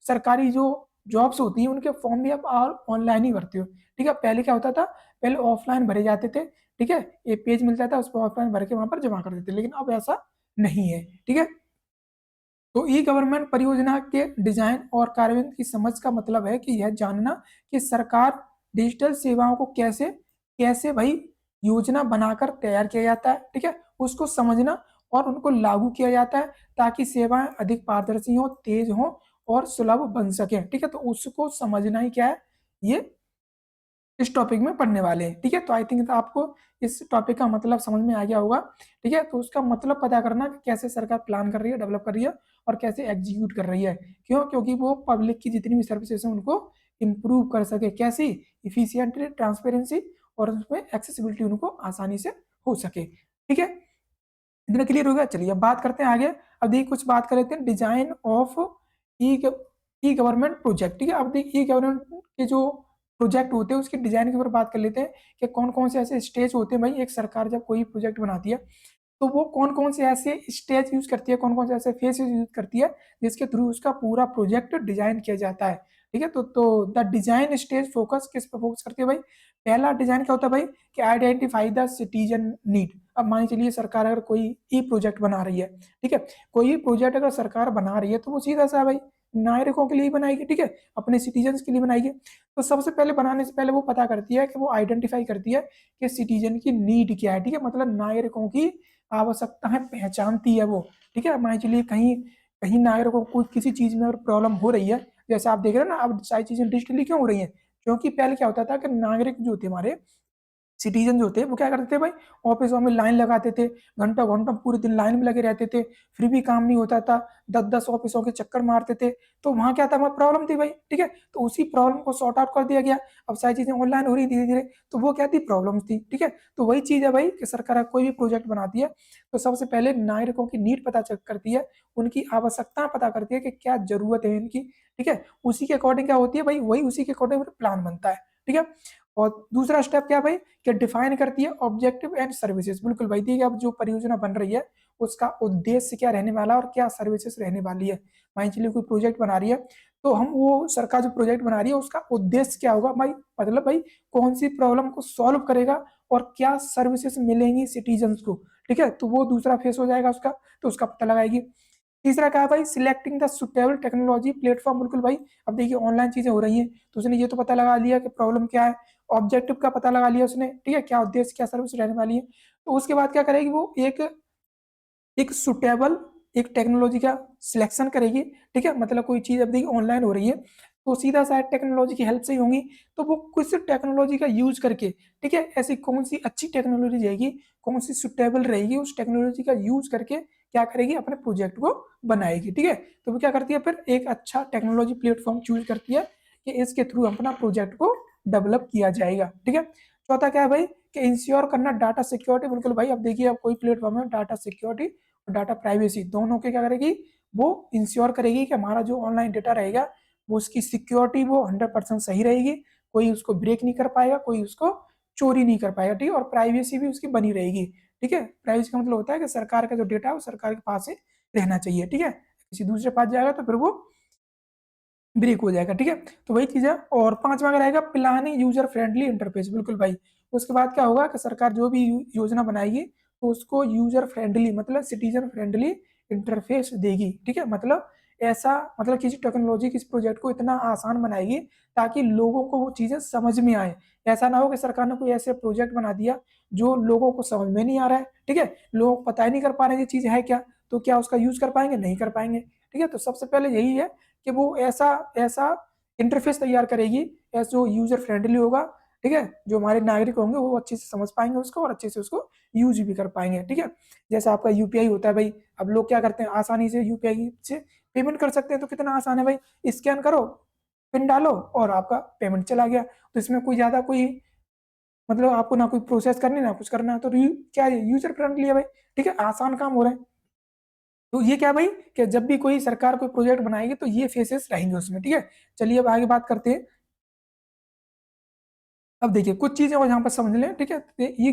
सरकारी जो जॉब्स होती हैं उनके फॉर्म भी आप ऑनलाइन ही भरते हो। ठीक है, पहले क्या होता था, पहले ऑफलाइन भरे जाते थे। ठीक है, एक पेज मिलता था, उस पर ऑफलाइन भर के वहां पर जमा कर देते, लेकिन अब ऐसा नहीं है। ठीक है, तो ई गवर्नमेंट परियोजना के डिजाइन और कार्यान्वयन की समझ का मतलब है कि यह जानना कि सरकार डिजिटल सेवाओं को कैसे कैसे भाई योजना बनाकर तैयार किया जाता है। ठीक है, उसको समझना और उनको लागू किया जाता है ताकि सेवाएं अधिक पारदर्शी हो, तेज हो और सुलभ बन सके। ठीक है, तो उसको समझना ही क्या है, ये इस टॉपिक में पढ़ने वाले हैं। ठीक है, तो आई थिंक आपको इस टॉपिक का मतलब समझ में आ गया होगा। ठीक है, तो उसका मतलब पता करना कि कैसे सरकार प्लान कर रही है, डेवलप कर रही है और कैसे एग्जीक्यूट कर रही है। क्यों? क्योंकि वो पब्लिक की जितनी भी सर्विसेज हैं उनको इम्प्रूव कर सके। कैसी? इफिशियंटली, ट्रांसपेरेंसी और उसमें एक्सेसिबिलिटी उनको आसानी से हो सके। ठीक है, इतना क्लियर हो गया। चलिए अब बात करते हैं आगे। अब देखिए कुछ बात कर लेते हैं design of E E government project. ठीक है, अब देखिए ई गवर्नमेंट के जो प्रोजेक्ट होते हैं उसके डिजाइन के ऊपर बात कर लेते हैं कि कौन कौन से ऐसे स्टेज होते हैं भाई एक सरकार जब कोई प्रोजेक्ट बनाती है, तो वो कौन कौन से ऐसे स्टेज यूज करती है, कौन कौन से ऐसे फेस यूज करती है जिसके थ्रू उसका पूरा प्रोजेक्ट डिजाइन किया जाता है। ठीक है, तो द डिजाइन स्टेज फोकस किस पे फोकस करती है भाई? पहला डिजाइन क्या होता है भाई कि आइडेंटिफाई द सिटीजन नीड। अब मान चलिए सरकार अगर कोई ई प्रोजेक्ट बना रही है, ठीक है, कोई प्रोजेक्ट अगर सरकार बना रही है तो वो सीधा सा भाई नागरिकों के लिए ही बनाएगी। ठीक है, अपने सिटीजन के लिए बनाएगी। तो सबसे पहले बनाने से पहले वो पता करती है कि वो आइडेंटिफाई करती है कि सिटीजन की नीड क्या है। ठीक है, मतलब नागरिकों की आवश्यकताएं पहचानती है वो। ठीक है, मान चलिए कहीं कहीं नागरिकों को किसी चीज में अगर प्रॉब्लम हो रही है, जैसे आप देख रहे हैं ना अब सारी चीजें डिजिटली क्यों हो रही हैं, क्योंकि पहले क्या होता था कि नागरिक जो थे हमारे सिटीजन जो थे वो क्या करते थे भाई, ऑफिसों में लाइन लगाते थे, घंटा घंटा पूरे दिन लाइन में लगे रहते थे, फिर भी काम नहीं होता था, 10-10 ऑफिसों के चक्कर मारते थे। तो वहां क्या था, वहां प्रॉब्लम थी भाई। ठीक है, तो उसी प्रॉब्लम को सॉर्ट आउट कर दिया गया। अब सारी चीजें ऑनलाइन हो रही धीरे धीरे, तो वो क्या थी, प्रॉब्लम थी। ठीक है, तो वही चीज है भाई कि सरकार कोई भी प्रोजेक्ट बनाती है तो सबसे पहले नागरिकों की नीड पता चेक करती है, उनकी आवश्यकता पता करती है कि क्या जरूरत है इनकी। ठीक है, उसी के अकॉर्डिंग क्या होती है भाई, वही उसी के अकॉर्डिंग प्लान बनता है। ठीक है, और दूसरा स्टेप क्या भाई कि डिफाइन करती है ऑब्जेक्टिव एंड सर्विसेज। बिल्कुल भाई, देखिए अब जो परियोजना बन रही है उसका उद्देश्य क्या रहने वाला है और क्या सर्विसेज रहने वाली है। मान चलिए कोई प्रोजेक्ट बना रही है तो हम वो सरकार जो प्रोजेक्ट बना रही है उसका उद्देश्य क्या होगा भाई, मतलब भाई कौन सी प्रॉब्लम को सॉल्व करेगा और क्या सर्विसेज मिलेंगी सिटीजन्स को। ठीक है, तो वो दूसरा फेस हो जाएगा उसका, तो उसका पता लगाएगी। तीसरा क्या है भाई, selecting the suitable technology platform. बिल्कुल भाई, अब देखिए ऑनलाइन चीजें हो रही हैं तो उसने ये तो पता लगा लिया कि प्रॉब्लम क्या है, ऑब्जेक्टिव का पता लगा लिया उसने। ठीक है, क्या उद्देश्य क्या सर्विस रहने वाली है, तो उसके बाद क्या करेगी वो एक एक सुटेबल एक टेक्नोलॉजी का सिलेक्शन करेगी। ठीक है, मतलब कोई चीज अब देखिए ऑनलाइन हो रही है तो सीधा सा टेक्नोलॉजी की हेल्प से ही होंगी, तो वो किस टेक्नोलॉजी का यूज करके, ठीक है, ऐसी कौन सी अच्छी टेक्नोलॉजी रहेगी, कौन सी सुटेबल रहेगी, उस टेक्नोलॉजी का यूज करके क्या करेगी, अपने प्रोजेक्ट को बनाएगी। ठीक है, तो वो क्या करती है फिर एक अच्छा टेक्नोलॉजी प्लेटफॉर्म चूज करती है कि इसके थ्रू अपना प्रोजेक्ट को डेवलप किया जाएगा। ठीक है, चौथा क्या है भाई कि इंश्योर करना डाटा सिक्योरिटी। बिल्कुल भाई, अब देखिए अब कोई प्लेटफॉर्म है, डाटा सिक्योरिटी और डाटा प्राइवेसी दोनों के क्या करेगी, वो इंश्योर करेगी कि हमारा जो ऑनलाइन डेटा रहेगा वो उसकी सिक्योरिटी वो 100% सही रहेगी, कोई उसको ब्रेक नहीं कर पाएगा, कोई उसको चोरी नहीं कर पाएगा। ठीक है, और प्राइवेसी भी उसकी बनी रहेगी। ठीक है, प्राइवेसी का मतलब होता है कि सरकार का जो डेटा है वो सरकार के पास ही रहना चाहिए। ठीक है, किसी दूसरे पास जाएगा तो फिर वो ब्रेक हो जाएगा। ठीक है, तो वही चीज है। और पांचवा का रहेगा प्लानिंग यूजर फ्रेंडली इंटरफेस। बिल्कुल भाई, उसके बाद क्या होगा कि सरकार जो भी योजना बनाएगी तो उसको यूजर फ्रेंडली मतलब सिटीजन फ्रेंडली इंटरफेस देगी। ठीक है, मतलब ऐसा मतलब किसी टेक्नोलॉजी किसी प्रोजेक्ट को इतना आसान बनाएगी ताकि लोगों को वो चीजें समझ में आए। ऐसा ना हो कि सरकार ने कोई ऐसे प्रोजेक्ट बना दिया जो लोगों को समझ में नहीं आ रहा है। ठीक है, लोग पता ही नहीं कर पा रहे ये चीज है क्या, तो क्या उसका यूज कर पाएंगे, नहीं कर पाएंगे। ठीक है, तो सबसे पहले यही है कि वो ऐसा ऐसा इंटरफेस तैयार करेगी ऐसा जो यूजर फ्रेंडली होगा। ठीक है, जो हमारे नागरिक होंगे वो अच्छे से समझ पाएंगे उसको और अच्छे से उसको यूज भी कर पाएंगे। ठीक है, जैसे आपका यूपीआई होता है भाई, अब लोग क्या करते हैं आसानी से यूपीआई से पेमेंट कर सकते हैं, तो कितना आसान है भाई, स्कैन करो, पिन डालो और आपका पेमेंट चला गया। तो इसमें कोई ज्यादा कोई मतलब आपको ना कोई प्रोसेस करनी ना कुछ करना है, तो क्या यूजर फ्रेंडली है भाई। ठीक है, आसान काम हो रहा है। तो ये क्या भाई कि जब भी कोई सरकार कोई प्रोजेक्ट बनाएगी तो ये फेसेस रहेंगे उसमें। ठीक है, चलिए अब आगे बात करते हैं। अब देखिए कुछ चीजें और यहाँ पर समझ लें। ठीक है, ई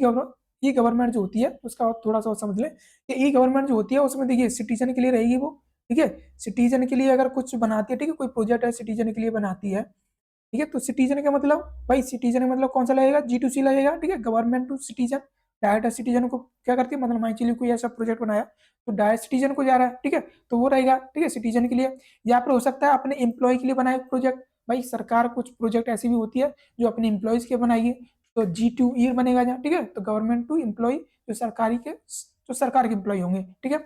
गवर्नमेंट जो होती है उसका थोड़ा सा और समझ लें कि ई गवर्नमेंट जो होती है उसमें देखिए सिटीजन के लिए रहेगी वो, ठीक है, सिटीजन के लिए अगर कुछ बनाती है, ठीक है, कोई प्रोजेक्ट है सिटीजन के लिए बनाती है, ठीक है, तो सिटीजन का मतलब भाई, सिटीजन का मतलब कौन सा लगेगा, G2C लगेगा, ठीक है, government to citizen. Direct citizen को क्या करती है, मतलब मान चलिए कोई ऐसा प्रोजेक्ट बनाया तो डायरेक्ट सिटीजन को जा रहा है, ठीक है, तो वो रहेगा, ठीक है, सिटीजन के लिए। या फिर हो सकता है अपने एम्प्लॉय के लिए बनाए प्रोजेक्ट, भाई सरकार कुछ प्रोजेक्ट ऐसी भी होती है जो अपने एम्प्लॉयज के बनाएगी, तो G2E बनेगा जहाँ, ठीक है, तो गवर्नमेंट टू एम्प्लॉय, जो सरकार के एम्प्लॉय होंगे, ठीक है।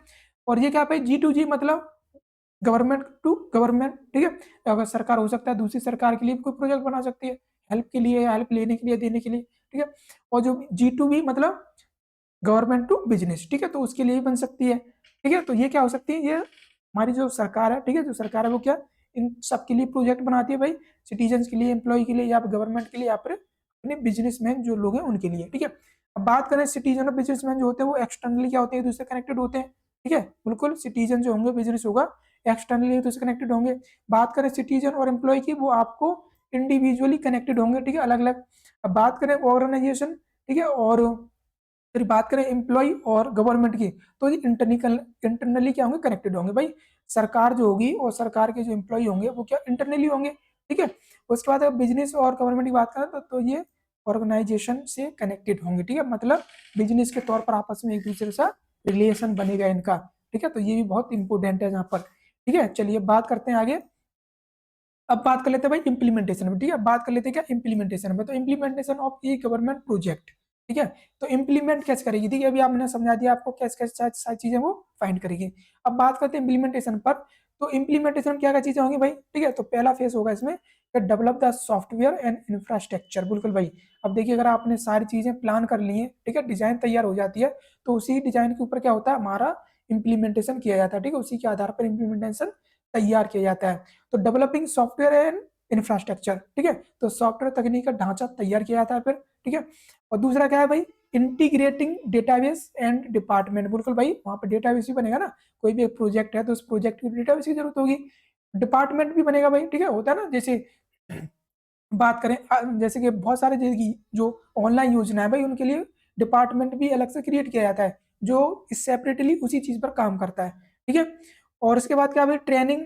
और ये क्या भाई, G2G मतलब गवर्नमेंट टू गवर्नमेंट, ठीक है, अगर सरकार हो सकता है दूसरी सरकार के लिए भी कोई प्रोजेक्ट बना सकती है, हेल्प के लिए, हेल्प लेने के लिए, देने के लिए, ठीक है। और जो G2B मतलब गवर्नमेंट टू बिजनेस, ठीक है, तो उसके लिए ही बन सकती है, ठीक है। तो ये क्या हो सकती है, ये हमारी जो सरकार है, ठीक है, जो सरकार है वो क्या इन सबके लिए प्रोजेक्ट बनाती है भाई, सिटीजन के लिए, एम्प्लॉय के लिए, या गवर्नमेंट के लिए, या फिर अपने बिजनेसमैन जो लोग हैं उनके लिए, ठीक है। अब बात करें सिटीजन और बिजनेसमैन जो होते हैं वो एक्सटर्नली क्या होते हैं, एक दूसरे कनेक्टेड होते हैं, ठीक है, बिल्कुल, सिटीजन जो होंगे, बिजनेस होगा, एक्सटर्नली एक दूसरे कनेक्टेड होंगे। बात करें सिटीजन और एम्प्लॉय की, वो आपको इंडिविजुअली कनेक्टेड होंगे, ठीक है, अलग अलग। अब बात करें ऑर्गेनाइजेशन, ठीक है, और फिर बात करें एम्प्लॉय और गवर्नमेंट की, तो ये इंटरनली क्या होंगे, कनेक्टेड होंगे भाई। सरकार जो होगी और सरकार के जो एम्प्लॉय होंगे वो क्या इंटरनली होंगे, ठीक है। उसके बाद अगर बिजनेस और गवर्नमेंट की बात करें तो ये ऑर्गेनाइजेशन से कनेक्टेड होंगे, ठीक है, मतलब बिजनेस के तौर पर आपस में एक दूसरे से रिलेशन बनेगा इनका, ठीक है। तो ये भी बहुत इंपॉर्टेंट है यहाँ पर, ठीक है। चलिए बात करते हैं आगे। अब बात कर लेते हैं भाई इम्प्लीमेंटेशन में, ठीक है, बात कर लेते हैं क्या इम्प्लीमेंटेशन में, तो implementation of e government project, ठीक है। तो इम्प्लीमेंट कैसे करेगी, ठीक है, अभी आपने समझा दिया आपको कैसे कैसे सारी चीजें वो फाइंड करेगी। अब बात करते हैं इम्प्लीमेंटेशन पर, तो इम्प्लीमेंटेशन क्या क्या चीजें होंगी भाई, ठीक है, तो पहला फेज होगा इसमें develop the software and infrastructure, बिल्कुल भाई। अब देखिए अगर आपने सारी चीजें प्लान कर ली है, ठीक है, डिजाइन तैयार हो जाती है, तो उसी डिजाइन के ऊपर क्या होता है, हमारा इम्प्लीमेंटेशन किया जाता है, ठीक है, उसी के आधार पर इम्प्लीमेंटेशन तैयार किया जाता है। तो डेवलपिंग सॉफ्टवेयर एंड इंफ्रास्ट्रक्चर, ठीक है, तो सॉफ्टवेयर तकनीक का ढांचा तैयार किया जाता है फिर, ठीक है। और दूसरा क्या है भाई, इंटीग्रेटिंग डेटाबेस एंड डिपार्टमेंट, बिल्कुल भाई, वहां पर डेटाबेस भी बनेगा ना, कोई भी एक प्रोजेक्ट है तो उस प्रोजेक्ट की डेटाबेस की जरूरत होगी, डिपार्टमेंट भी बनेगा भाई, ठीक है, होता है ना, जैसे बात करें जैसे कि बहुत सारे जो ऑनलाइन योजना है भाई उनके लिए डिपार्टमेंट भी अलग से क्रिएट किया जाता है जो सेपरेटली उसी चीज पर काम करता है, ठीक है। और उसके बाद क्या भाई, ट्रेनिंग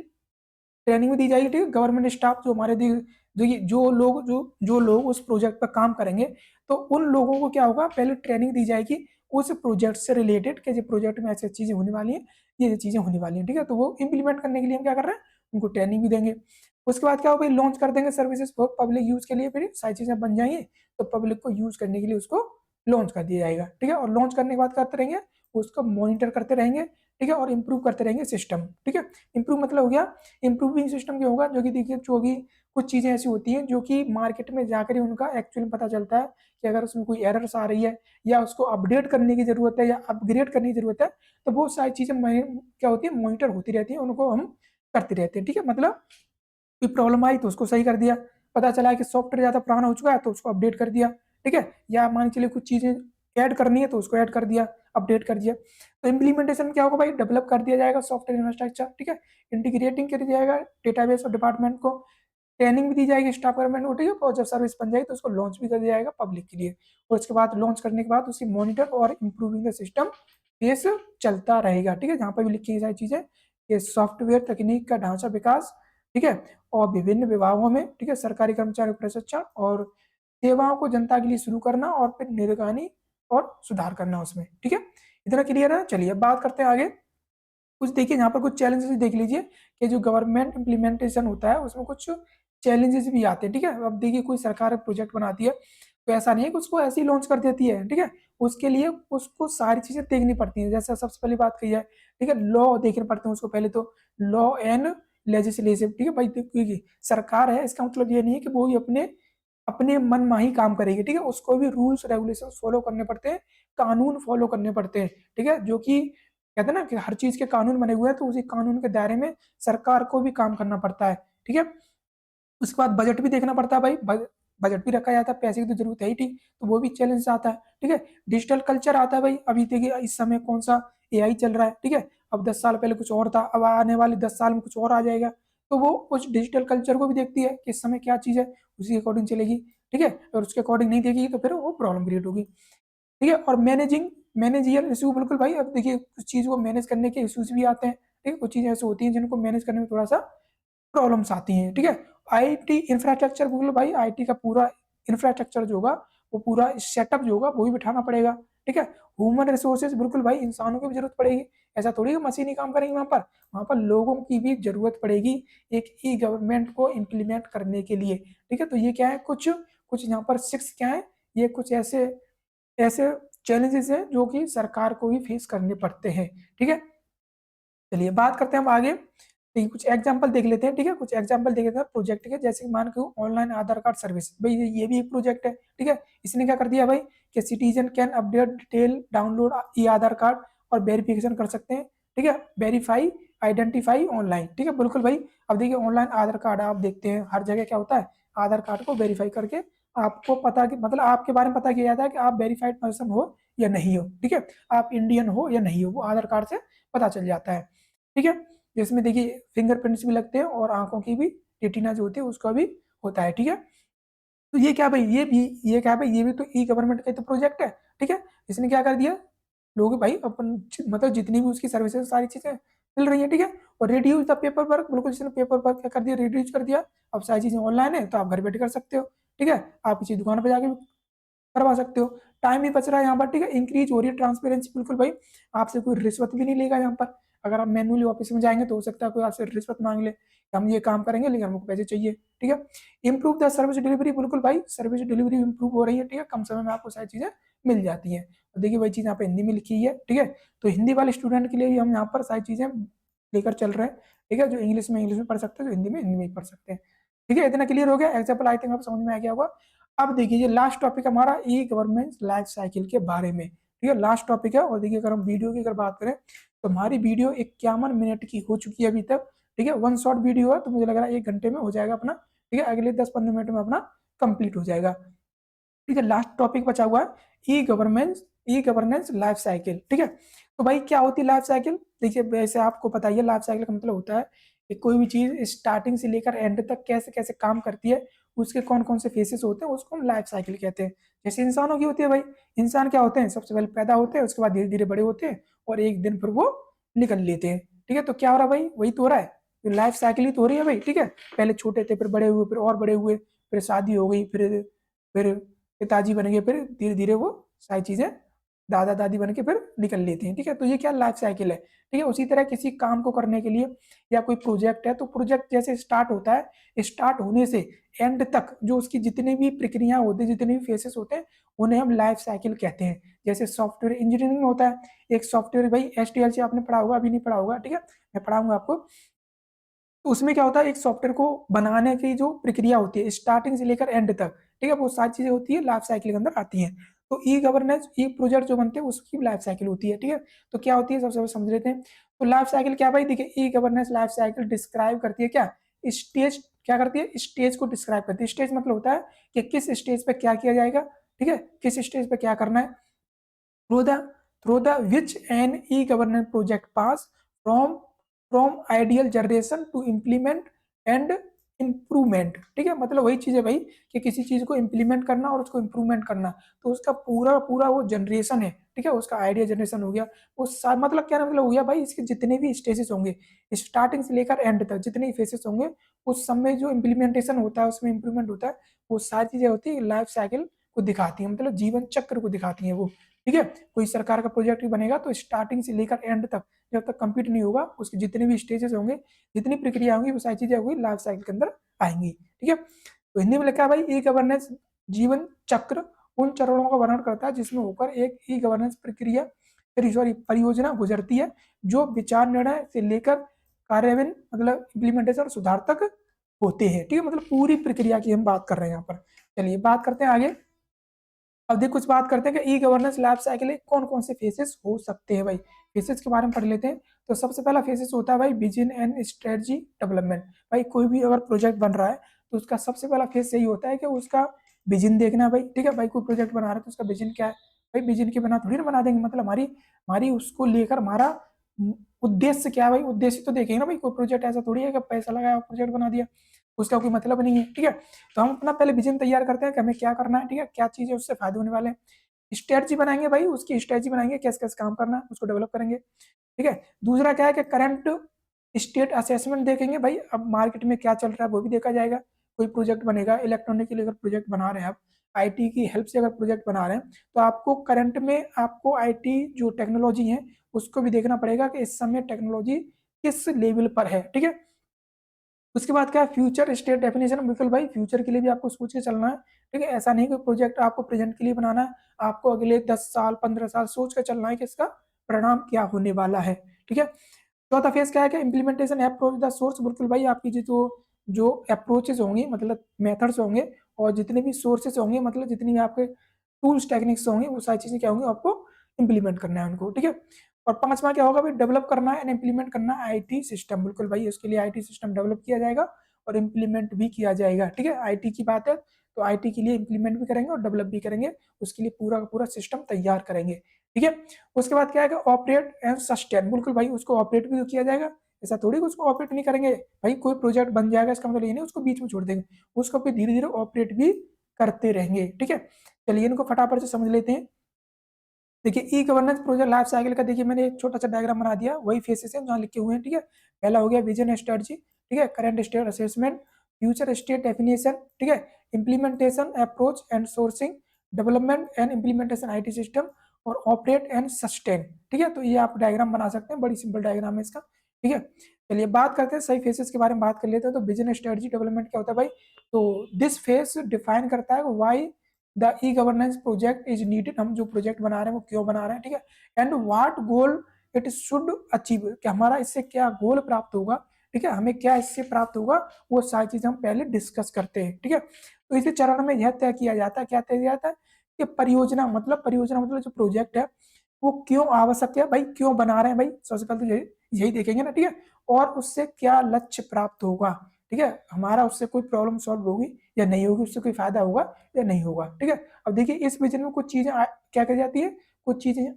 ट्रेनिंग भी दी जाएगी, ठीक है, गवर्नमेंट स्टाफ जो हमारे देखिए जो लोग उस प्रोजेक्ट पर काम करेंगे, तो उन लोगों को क्या होगा, पहले ट्रेनिंग दी जाएगी उस प्रोजेक्ट से रिलेटेड, कि प्रोजेक्ट में ऐसी चीजें होने वाली हैं, ये चीजें होने वाली हैं, ठीक है, तो वो इंप्लीमेंट करने के लिए हम क्या कर रहे हैं, उनको ट्रेनिंग भी देंगे। उसके बाद क्या होगा, लॉन्च कर देंगे सर्विसेज पब्लिक यूज के लिए, फिर सारी चीजें बन जाएंगी तो पब्लिक को यूज करने के लिए उसको लॉन्च कर दिया जाएगा, ठीक है। और लॉन्च करने के बाद करते रहेंगे, उसको मॉनिटर करते रहेंगे, ठीक है, और इम्प्रूव करते रहेंगे सिस्टम, ठीक है। इम्प्रूव मतलब हो गया, इम्प्रूविंग सिस्टम क्या होगा, जो कि देखिए जो कि कुछ चीजें ऐसी होती हैं जो कि मार्केट में जाकर ही उनका एक्चुअली पता चलता है कि अगर उसमें कोई एरर्स आ रही है या उसको अपडेट करने की जरूरत है या अपग्रेड करने की जरूरत है, तो वो सारी चीजें क्या होती है, मॉनिटर होती रहती है, उनको हम करते रहते हैं, ठीक है। मतलब कोई प्रॉब्लम आई तो उसको सही कर दिया, पता चला कि सॉफ्टवेयर ज्यादा पुराना हो चुका है तो उसको अपडेट कर दिया, ठीक है, या मान चलिए कुछ चीजें ऐड करनी है तो उसको ऐड कर दिया, अपडेट कर दिया। तो इम्प्लीमेंटेशन क्या होगा भाई, डेवलप कर दिया जाएगा सॉफ्टवेयर इंफ्रास्ट्रक्चर, ठीक है, इंटीग्रेटिंग कर दिया जाएगा डेटाबेस और डिपार्टमेंट को, ट्रेनिंग भी दी जाएगी स्टाफ गवर्नमेंट को, ठीक है, और जब सर्विस बन जाएगी तो उसको लॉन्च भी कर दिया जाएगा पब्लिक के लिए। और उसके बाद लॉन्च करने के बाद उसी मॉनिटर और इम्प्रूविंग द सिस्टम फेस चलता रहेगा, ठीक है, जहाँ पर भी लिखी गई सारी चीजें, ये सॉफ्टवेयर तकनीक का ढांचा विकास, ठीक है, और विभिन्न विभागों में, ठीक है, सरकारी कर्मचारी प्रशिक्षण और सेवाओं को जनता के लिए शुरू करना और फिर निगरानी और सुधार करना उसमें, ठीक है। इतना क्लियर है, चलिए बात करते हैं आगे। कुछ देखिए यहाँ पर कुछ चैलेंजेस देख लीजिए कि जो गवर्नमेंट इम्प्लीमेंटेशन होता है उसमें कुछ चैलेंजेस भी आते हैं, ठीक है। अब देखिए कोई सरकार प्रोजेक्ट बनाती है तो ऐसा नहीं है कि उसको ऐसे ही लॉन्च कर देती है, ठीक है, उसके लिए उसको सारी चीजें देखनी पड़ती हैं, जैसे सबसे पहली बात कही है, ठीक है, लॉ देखने पड़ते हैं उसको पहले, तो लॉ एंड लेजिस्लेटिव, ठीक है भाई, देखिए सरकार है इसका मतलब ये नहीं है कि वो ही अपने अपने मन माही काम करेगी, ठीक है, उसको भी रूल्स रेगुलेशन फॉलो करने पड़ते हैं, कानून फॉलो करने पड़ते हैं, ठीक है, जो कि कहते हैं ना कि हर चीज के कानून बने हुए हैं, तो उसी कानून के दायरे में सरकार को भी काम करना पड़ता है, ठीक है। उसके बाद बजट भी देखना पड़ता है भाई, बजट भी रखा जाता है, पैसे की तो जरूरत है ही, ठीक, तो वो भी चैलेंज आता है, ठीक है। डिजिटल कल्चर आता है भाई, अभी देखिए इस समय कौन सा AI चल रहा है, ठीक है, अब 10 साल पहले कुछ और था, अब आने वाले 10 साल में कुछ और आ जाएगा, तो वो उस डिजिटल कल्चर को भी देखती है कि इस समय क्या चीज है, उसी के अकॉर्डिंग चलेगी, ठीक है, और उसके अकॉर्डिंग नहीं देखेगी तो फिर वो प्रॉब्लम क्रिएट होगी, ठीक है। और मैनेजियल इशू, बिल्कुल भाई, अब देखिए कुछ चीज को मैनेज करने के इश्यूज भी आते हैं, ठीक है, कुछ चीजें ऐसी होती हैं जिनको मैनेज करने में थोड़ा सा प्रॉब्लम्स आती हैं। ठीक है, आईटी इंफ्रास्ट्रक्चर, बिल्कुल भाई आईटी का पूरा इंफ्रास्ट्रक्चर जो होगा, वो पूरा सेटअप जो होगा वो भी बिठाना पड़ेगा। ठीक है, ह्यूमन रिसोर्सेज, बिल्कुल भाई इंसानों की भी जरूरत पड़ेगी। ऐसा थोड़ी कि मशीन ही काम करेंगे वहां पर लोगों की भी जरूरत पड़ेगी एक ई गवर्नमेंट को इम्प्लीमेंट करने के लिए। ठीक है, तो ये क्या है, कुछ कुछ यहाँ पर सिक्स क्या है, ये कुछ ऐसे ऐसे चैलेंजेस हैं जो कि सरकार को भी फेस करने पड़ते हैं। ठीक है, चलिए बात करते हैं हम आगे। ठीक है, कुछ एग्जांपल देख लेते हैं। ठीक है, कुछ एग्जांपल देख लेते हैं प्रोजेक्ट के, जैसे कि मान के ऑनलाइन आधार कार्ड सर्विस, भाई ये भी एक प्रोजेक्ट है। ठीक है, इसने क्या कर दिया भाई कि citizen can update detail, download E Aadhaar card और वेरिफिकेशन कर सकते हैं। ठीक है, वेरीफाई आइडेंटिफाई ऑनलाइन। ठीक है, बिल्कुल भाई। अब देखिए ऑनलाइन आधार कार्ड आप देखते हैं हर जगह क्या होता है, आधार कार्ड को वेरीफाई करके आपको पता कि मतलब आपके बारे में पता किया जाता है कि आप वेरीफाइड पर्सन हो या नहीं हो। ठीक है, आप इंडियन हो या नहीं हो, वो आधार कार्ड से पता चल जाता है। ठीक है, जिसमें देखिए फिंगरप्रिंट्स भी लगते हैं और आंखों की भी रेटिना जो होती है उसका भी होता है। ठीक है, तो ये क्या भाई, ये क्या भाई, ये भी तो ई गवर्नमेंट का तो प्रोजेक्ट है। ठीक है, इसने क्या कर दिया, लोग भाई अपन मतलब जितनी भी उसकी सर्विसेज सारी चीजें मिल रही है। ठीक है, और रिड्यूस द पेपर वर्क, बिल्कुल इसने पेपर वर्क क्या कर दिया, रिड्यूस कर दिया। अब सारी चीजें ऑनलाइन है तो आप घर बैठे कर सकते हो। ठीक है, आप किसी दुकान पर जाके करवा सकते हो, टाइम भी बच रहा है यहाँ पर। ठीक है, इंक्रीज हो रही है ट्रांसपेरेंसी, बिल्कुल भाई आपसे कोई रिश्वत भी नहीं लेगा यहाँ पर। अगर आप मैनुअली ऑफिस में जाएंगे तो हो सकता है कोई आपसे रिश्वत मांग ले कि हम ये काम करेंगे लेकिन हमको पैसे चाहिए। ठीक है, इंप्रूव द सर्विस डिलीवरी, बिल्कुल भाई सर्विस डिलीवरी इंप्रूव हो रही है। ठीक है, कम समय में आपको सारी चीजें मिल जाती हैं। तो देखिए वही चीज यहाँ पे हिंदी में लिखी है। ठीक है, तो हिंदी वाले स्टूडेंट के लिए भी हम यहाँ पर सारी चीजें लेकर चल रहे हैं। ठीक है, जो इंग्लिश में पढ़ सकते हैं, जो हिंदी में ही पढ़ सकते हैं। ठीक है, इतना क्लियर हो गया एग्जाम्पल, आई थिंक आप समझ में आ गया होगा। अब देखिए ये लास्ट टॉपिक हमारा ई गवर्नेंस लाइफ साइकिल के बारे में। ठीक है, लास्ट टॉपिक है। और देखिए अगर हम वीडियो की अगर बात करें तो हमारी वीडियो 51 मिनट की हो चुकी है अभी तक। ठीक है, वन शॉट वीडियो है तो मुझे लग रहा है 1 घंटे में हो जाएगा अपना। ठीक है, अगले 10-15 मिनट में अपना कंप्लीट हो जाएगा। ठीक है, लास्ट टॉपिक बचा हुआ है ई गवर्नेंस लाइफ साइकिल। ठीक है, तो भाई क्या होती है लाइफ साइकिल, देखिए वैसे आपको पता ही है लाइफ साइकिल का मतलब होता है कि कोई भी चीज स्टार्टिंग से लेकर एंड तक कैसे कैसे काम करती है, उसके कौन कौन से फेसेस होते हैं, उसको हम लाइफ साइकिल कहते हैं। जैसे इंसानों की होती है भाई, इंसान क्या होते हैं, सबसे पहले पैदा होते हैं, उसके बाद धीरे धीरे बड़े होते हैं और एक दिन फिर वो निकल लेते हैं। ठीक है, तो क्या हो रहा है भाई, वही तो हो रहा है, लाइफ साइकिल ही तो हो रही है भाई। ठीक है, पहले छोटे थे, फिर बड़े हुए, फिर और बड़े हुए, फिर शादी हो गई, फिर पिताजी बन गए, फिर धीरे धीरे वो सारी चीजें दादा दादी बन के फिर निकल लेते हैं। ठीक है, तो ये क्या लाइफ साइकिल है। ठीक है, उसी तरह किसी काम को करने के लिए या कोई प्रोजेक्ट है तो प्रोजेक्ट जैसे स्टार्ट होता है, स्टार्ट होने से एंड तक जो उसकी जितनी भी प्रक्रिया होती है, जितने भी फेसेस होते हैं, उन्हें हम लाइफ साइकिल कहते हैं। जैसे सॉफ्टवेयर इंजीनियरिंग में होता है एक सॉफ्टवेयर, भाई एसटीएलसी आपने पढ़ा होगा, अभी नहीं पढ़ा होगा। ठीक है, मैं पढ़ाऊंगा आपको। तो उसमें क्या होता है, एक सॉफ्टवेयर को बनाने की जो प्रक्रिया होती है स्टार्टिंग से लेकर एंड तक, ठीक है, वो सारी चीजें होती है लाइफ साइकिल के अंदर आती हैं। तो ई गवर्नेंस ई प्रोजेक्ट जो बनते हैं उसकी लाइफ साइकिल होती है। ठीक है, तो क्या होती है सबसे पहले समझ लेते हैं। तो लाइफ साइकिल क्या भाई, देखिए e governance life cycle describe करती है क्या, स्टेज, क्या करती है, स्टेज को डिस्क्राइब करती है। स्टेज मतलब होता है कि किस स्टेज पे क्या किया जाएगा। ठीक है, किस स्टेज पे क्या करना है, through the through the which an e-governance project pass from ideal generation to implement and improvement. ठीक है, मतलब वही चीज है भाई कि किसी चीज को इम्प्लीमेंट करना और उसको इम्प्रूवमेंट करना, तो उसका पूरा पूरा वो जनरेशन है। ठीक है, उसका आइडिया जनरेशन हो गया, वो मतलब क्या मतलब हो गया भाई, इसके जितने भी स्टेजेस होंगे स्टार्टिंग से लेकर एंड तक जितने भी फेसेस होंगे, उस सब में जो इम्प्लीमेंटेशन होता है, उसमें इम्प्रूवमेंट होता है, वो सारी चीजें होती है लाइफ साइकिल को दिखाती है, मतलब जीवन चक्र को दिखाती है वो। ठीक है, कोई सरकार का प्रोजेक्ट भी बनेगा तो स्टार्टिंग से लेकर एंड तक जब तक कंप्लीट नहीं होगा, उसके जितने भी स्टेजेस होंगे, जितनी प्रक्रिया होंगी, वो सारी चीजें होंगी लाइफ साइकिल के अंदर आएंगी। ठीक है, तो हिंदी में लिखा है भाई ई गवर्नेंस जीवन चक्र उन चरणों का वर्णन करता है जिसमें होकर एक ई गवर्नेंस प्रक्रिया, सॉरी परियोजना गुजरती है, जो विचार निर्णय से लेकर कार्यान्वयन मतलब इम्प्लीमेंटेशन और सुधार तक होते हैं। ठीक है, मतलब पूरी प्रक्रिया की हम बात कर रहे हैं यहाँ पर। चलिए बात करते हैं आगे। अब देखिए कुछ बात करते हैं कि ई गवर्नेंस लाइफ साइकिल में कौन कौन से फेसेस हो सकते हैं भाई, फेसेस के बारे में पढ़ लेते हैं। तो सबसे पहला फेसेस होता है भाई विजन एंड स्ट्रेटजी डेवलपमेंट। भाई कोई भी अगर प्रोजेक्ट बन रहा है तो उसका सबसे पहला फेस यही होता है कि उसका विजन देखना है भाई। ठीक है, भाई कोई प्रोजेक्ट बना रहा है तो उसका विजन क्या है, भाई विजन के बिना थोड़ी ना बना देंगे, मतलब हमारी हमारी उसको लेकर हमारा उद्देश्य क्या है भाई, उद्देश्य तो देखेंगे ना भाई, कोई प्रोजेक्ट ऐसा थोड़ी है कि पैसा लगाया प्रोजेक्ट बना दिया, उसका कोई मतलब नहीं है। ठीक है, तो हम अपना पहले विजन तैयार करते हैं कि हमें क्या करना है। ठीक है, क्या चीजें उससे फायदे होने वाले हैं, स्ट्रेटजी बनाएंगे भाई, उसकी स्ट्रेटजी बनाएंगे, कैसे कैसे काम करना है उसको डेवलप करेंगे। ठीक है। दूसरा क्या है कि करंट स्टेट असेसमेंट देखेंगे भाई, अब मार्केट में क्या चल रहा है वो भी देखा जाएगा। कोई प्रोजेक्ट बनेगा इलेक्ट्रॉनिक के लिए, अगर प्रोजेक्ट बना रहे हैं आप, आईटी की हेल्प से अगर प्रोजेक्ट बना रहे हैं, तो आपको करंट में आपको आईटी जो टेक्नोलॉजी है उसको भी देखना पड़ेगा कि इस समय टेक्नोलॉजी किस लेवल पर है। ठीक है। उसके बाद क्या है, फ्यूचर स्टेट डेफिनेशन। बिल्कुल भाई, फ्यूचर के लिए भी आपको सोच के चलना है। ठीक है। ऐसा नहीं कि प्रोजेक्ट आपको प्रेजेंट के लिए बनाना है, आपको अगले 10 साल 15 साल सोच के चलना है कि इसका परिणाम क्या होने वाला है। ठीक है। चौथा फेज क्या है कि इम्प्लीमेंटेशन अप्रोच द सोर्स। बिल्कुल भाई, आपकी जो जो अप्रोचेज होंगी, मतलब मेथड्स होंगे, और जितने भी सोर्सेज होंगे, मतलब जितनी भी आपके टूल्स टेक्निक्स होंगे, वो सारी चीजें क्या होंगी, आपको इंप्लीमेंट करना है उनको। ठीक है। और पांचवा क्या होगा भाई, डेवलप करना है एंड इम्प्लीमेंट करना है आईटी सिस्टम। बिल्कुल भाई, उसके लिए आईटी सिस्टम डेवलप किया जाएगा और इम्प्लीमेंट भी किया जाएगा। ठीक है। आईटी की बात है तो आईटी के लिए इम्प्लीमेंट भी करेंगे और डेवलप भी करेंगे, उसके लिए पूरा का पूरा सिस्टम तैयार करेंगे। ठीक है। उसके बाद क्या है, ऑपरेट एंड सस्टेन। बिल्कुल भाई, उसको ऑपरेट भी तो किया जाएगा, ऐसा थोड़ी कि उसको ऑपरेट नहीं करेंगे भाई। कोई प्रोजेक्ट बन जाएगा इसका मतलब ये नहीं उसको बीच में छोड़ देंगे, उसको फिर धीरे धीरे ऑपरेट भी करते रहेंगे। ठीक है। चलिए इनको फटाफट से समझ लेते हैं। देखिए, e governance project life cycle का देखिए मैंने एक छोटा सा डायग्राम बना दिया, वही फेसेस हैं जहाँ लिखे हुए हैं। ठीक है। पहला हो गया विजन स्ट्रेटजी, ठीक है, current state assessment, future state definition, ठीक है, implementation approach and sourcing, development and implementation IT system, और ऑपरेट एंड सस्टेन। ठीक है। तो ये आप डायग्राम बना सकते हैं, बड़ी सिंपल डायग्राम है इसका। ठीक है। चलिए बात करते हैं सही फेसेस के बारे में, बात कर लेते हैं। तो विजन स्ट्रेटजी डेवलपमेंट क्या होता है भाई, तो दिस फेस डिफाइन करता है why the e governance project is needed. हम जो प्रोजेक्ट बना रहे हैं वो क्यों बना रहे हैं। ठीक है। And what goal it should achieve, कि हमारा इससे क्या गोल प्राप्त होगा। ठीक है। हमें क्या इससे प्राप्त होगा, वो सारी चीजें हम पहले डिस्कस करते हैं। ठीक है। तो इसी चरण में यह तय किया जाता है, क्या तय किया जाता है कि परियोजना मतलब जो प्रोजेक्ट है वो क्यों आवश्यक है भाई, क्यों बना रहे हैं भाई, सबसे पहले तो यही यही देखेंगे ना। ठीक है। और उससे क्या लक्ष्य प्राप्त होगा। ठीक है। हमारा उससे कोई प्रॉब्लम सॉल्व होगी या नहीं होगी, उससे कोई फायदा होगा या नहीं होगा। ठीक है। अब देखिए इस विजन में कुछ चीजें क्या की जाती है, कुछ चीजें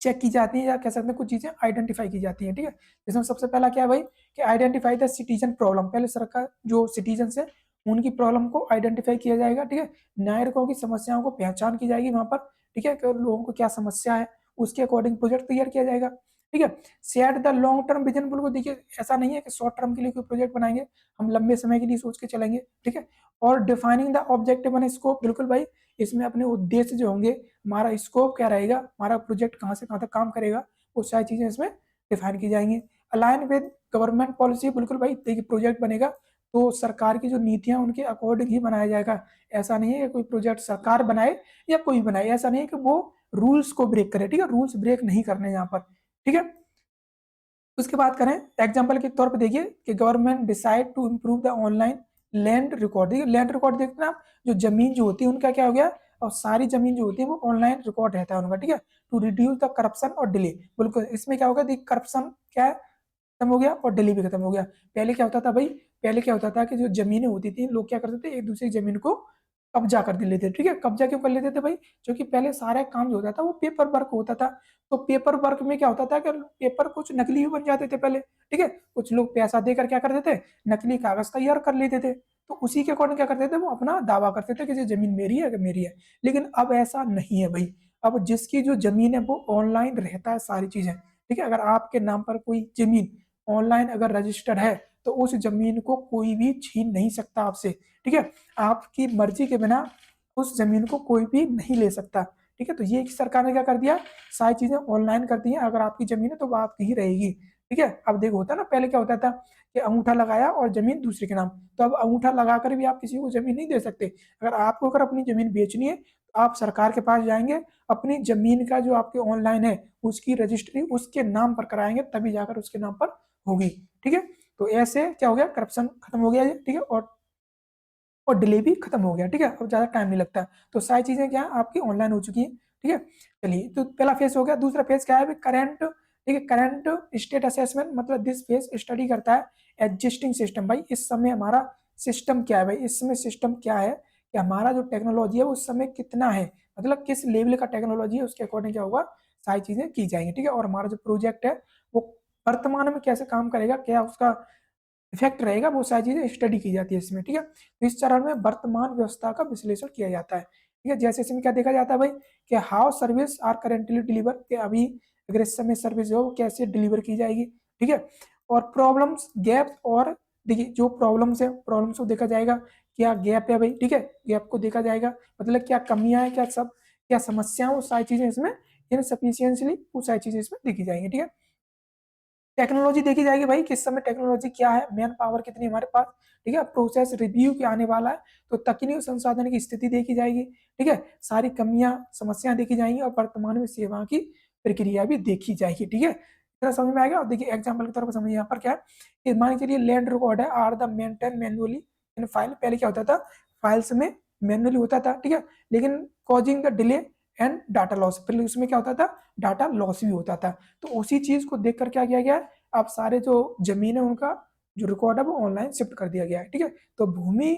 चेक की जाती है, या कह सकते हैं कुछ चीजें आइडेंटिफाई की जाती हैं। ठीक है। जिसमें सबसे पहला क्या है भाई कि आइडेंटिफाई द सिटीजन प्रॉब्लम। पहले सरकार जो सिटीजन है उनकी प्रॉब्लम को आइडेंटिफाई किया जाएगा। ठीक है। नागरिकों की समस्याओं को पहचान की जाएगी वहां पर। ठीक है, कि लोगों को क्या समस्या है, उसके अकॉर्डिंग प्रोजेक्ट तैयार किया जाएगा। ठीक है। Set the long term vision. बिल्कुल देखिए, ऐसा नहीं है कि शॉर्ट टर्म के लिए कोई प्रोजेक्ट बनाएंगे, हम लंबे समय के लिए सोच के चलेंगे। ठीक है। और defining the objective and scope. बिल्कुल भाई, इसमें अपने उद्देश्य जो होंगे, हमारा स्कोप क्या रहेगा, हमारा प्रोजेक्ट कहाँ से कहाँ तक काम करेगा, वो सारी चीजें इसमें डिफाइन की जाएंगी। Align with government policy. बिल्कुल भाई, देखिए प्रोजेक्ट बनेगा तो सरकार की जो नीतियां उनके अकॉर्डिंग ही बनाया जाएगा। ऐसा नहीं है कि कोई प्रोजेक्ट सरकार बनाए या कोई बनाए, ऐसा नहीं है कि वो रूल्स को ब्रेक करे। ठीक है। रूल्स ब्रेक नहीं करने यहाँ पर। ठीक है। उसके बाद करें एग्जाम्पल के तौर पर, देखिए कि government decide to improve the online land record. देखिए लैंड रिकॉर्ड देखते हैं आप, जो जमीन जो होती है उनका क्या हो गया, और सारी जमीन जो होती है वो ऑनलाइन रिकॉर्ड रहता है उनका। ठीक है। टू रिड्यूस द करप्शन और डिले। बिल्कुल, इसमें क्या होगा, देखिए करप्शन क्या है, खत्म हो गया, और डिले भी खत्म हो गया। पहले क्या होता था भाई, पहले क्या होता था कि जो जमीनें होती थी, लोग क्या करते थे, एक दूसरे की जमीन को कब्जा कर लेते थे। ठीक है। कब्जा क्यों कर लेते थे भाई, क्योंकि पहले सारा काम जो होता था वो पेपर वर्क होता था। तो पेपर वर्क में क्या होता था कि पेपर कुछ नकली भी बन जाते थे पहले। ठीक है। कुछ लोग पैसा देकर क्या करते थे, नकली कागज तैयार कर लेते थे, तो उसी के अकॉर्डिंग क्या करते थे, वो अपना दावा करते थे कि ये जमीन मेरी है, मेरी है। लेकिन अब ऐसा नहीं है भाई, अब जिसकी जो जमीन है वो ऑनलाइन रहता है सारी चीजें। ठीक है। अगर आपके नाम पर कोई जमीन ऑनलाइन अगर रजिस्टर्ड है, तो उस जमीन को कोई भी छीन नहीं सकता आपसे। ठीक है। आपकी मर्जी के बिना उस जमीन को कोई भी नहीं ले सकता। ठीक है। तो ये सरकार ने क्या कर दिया, सारी चीजें ऑनलाइन कर दी हैं। अगर आपकी जमीन है तो वो आपकी ही रहेगी। ठीक है। अब देखो होता ना, पहले क्या होता था कि अंगूठा लगाया और जमीन दूसरे के नाम, तो अब अंगूठा लगाकर भी आप किसी को जमीन नहीं दे सकते। अगर आपको अगर अपनी जमीन बेचनी है तो आप सरकार के पास जाएंगे, अपनी जमीन का जो आपके ऑनलाइन है उसकी रजिस्ट्री उसके नाम पर कराएंगे, तभी जाकर उसके नाम पर होगी। ठीक है। तो ऐसे क्या हो गया, करप्शन खत्म हो गया। ठीक है। और डिले भी खत्म हो गया। ठीक है। अब ज्यादा टाइम नहीं लगता। तो सारी चीजें क्या है आपकी ऑनलाइन हो चुकी है। ठीक है। चलिए, तो पहला फेज हो गया। दूसरा फेज क्या है, करंट। ठीक है, करंट स्टेट असेसमेंट, मतलब दिस फेज स्टडी करता है एग्जिस्टिंग सिस्टम। भाई इस समय हमारा सिस्टम क्या है, भाई इस समय सिस्टम क्या है, कि हमारा जो टेक्नोलॉजी है उस समय कितना है, मतलब किस लेवल का टेक्नोलॉजी है, उसके अकॉर्डिंग क्या होगा, सारी चीजें की जाएंगी। ठीक है। और हमारा जो प्रोजेक्ट है वो वर्तमान में कैसे काम करेगा, क्या उसका इफेक्ट रहेगा, वो सारी चीजें स्टडी की जाती है इसमें। ठीक है। तो इस चरण में वर्तमान व्यवस्था का विश्लेषण किया जाता है। ठीक है। जैसे इसमें क्या देखा जाता है भाई कि how service are currently deliver, कि अभी अगर इस समय सर्विस हो वो कैसे डिलीवर की जाएगी, ठीक है। और प्रॉब्लम्स गैप, और देखिए जो प्रॉब्लम्स है प्रॉब्लम्स को देखा जाएगा, क्या गैप है भाई, ठीक है, गैप को देखा जाएगा, मतलब क्या कमियां हैं, क्या सब क्या समस्या है, वो सारी चीजें इसमें इनसफिशियंटली वो सारी चीजें इसमें देखी जाएंगी, ठीक है। टेक्नोलॉजी देखी जाएगी भाई, किस समय टेक्नोलॉजी क्या है, मैन पावर कितनी हमारे पास, ठीक है। प्रोसेस रिव्यू क्या आने वाला है, तो तकनीक संसाधन की स्थिति देखी जाएगी, ठीक है। सारी कमियां समस्याएं देखी जाएंगी और वर्तमान में सेवा की प्रक्रिया भी देखी जाएगी, ठीक है। इतना समझ में आएगा। और देखिए एग्जाम्पल के तौर पर समझिए यहाँ पर क्या है कि मान के चलिए लैंड रिकॉर्ड है are the maintain manually in file. पहले क्या होता था, फाइल्स में मैनुअली होता था, ठीक है, लेकिन causing the delay and data loss, फिर उसमें क्या होता था, डाटा लॉस भी होता था। तो उसी चीज को देखकर क्या किया गया है, अब सारे जो जमीन है उनका जो रिकॉर्ड है वो ऑनलाइन शिफ्ट कर दिया गया है, ठीक है। तो भूमि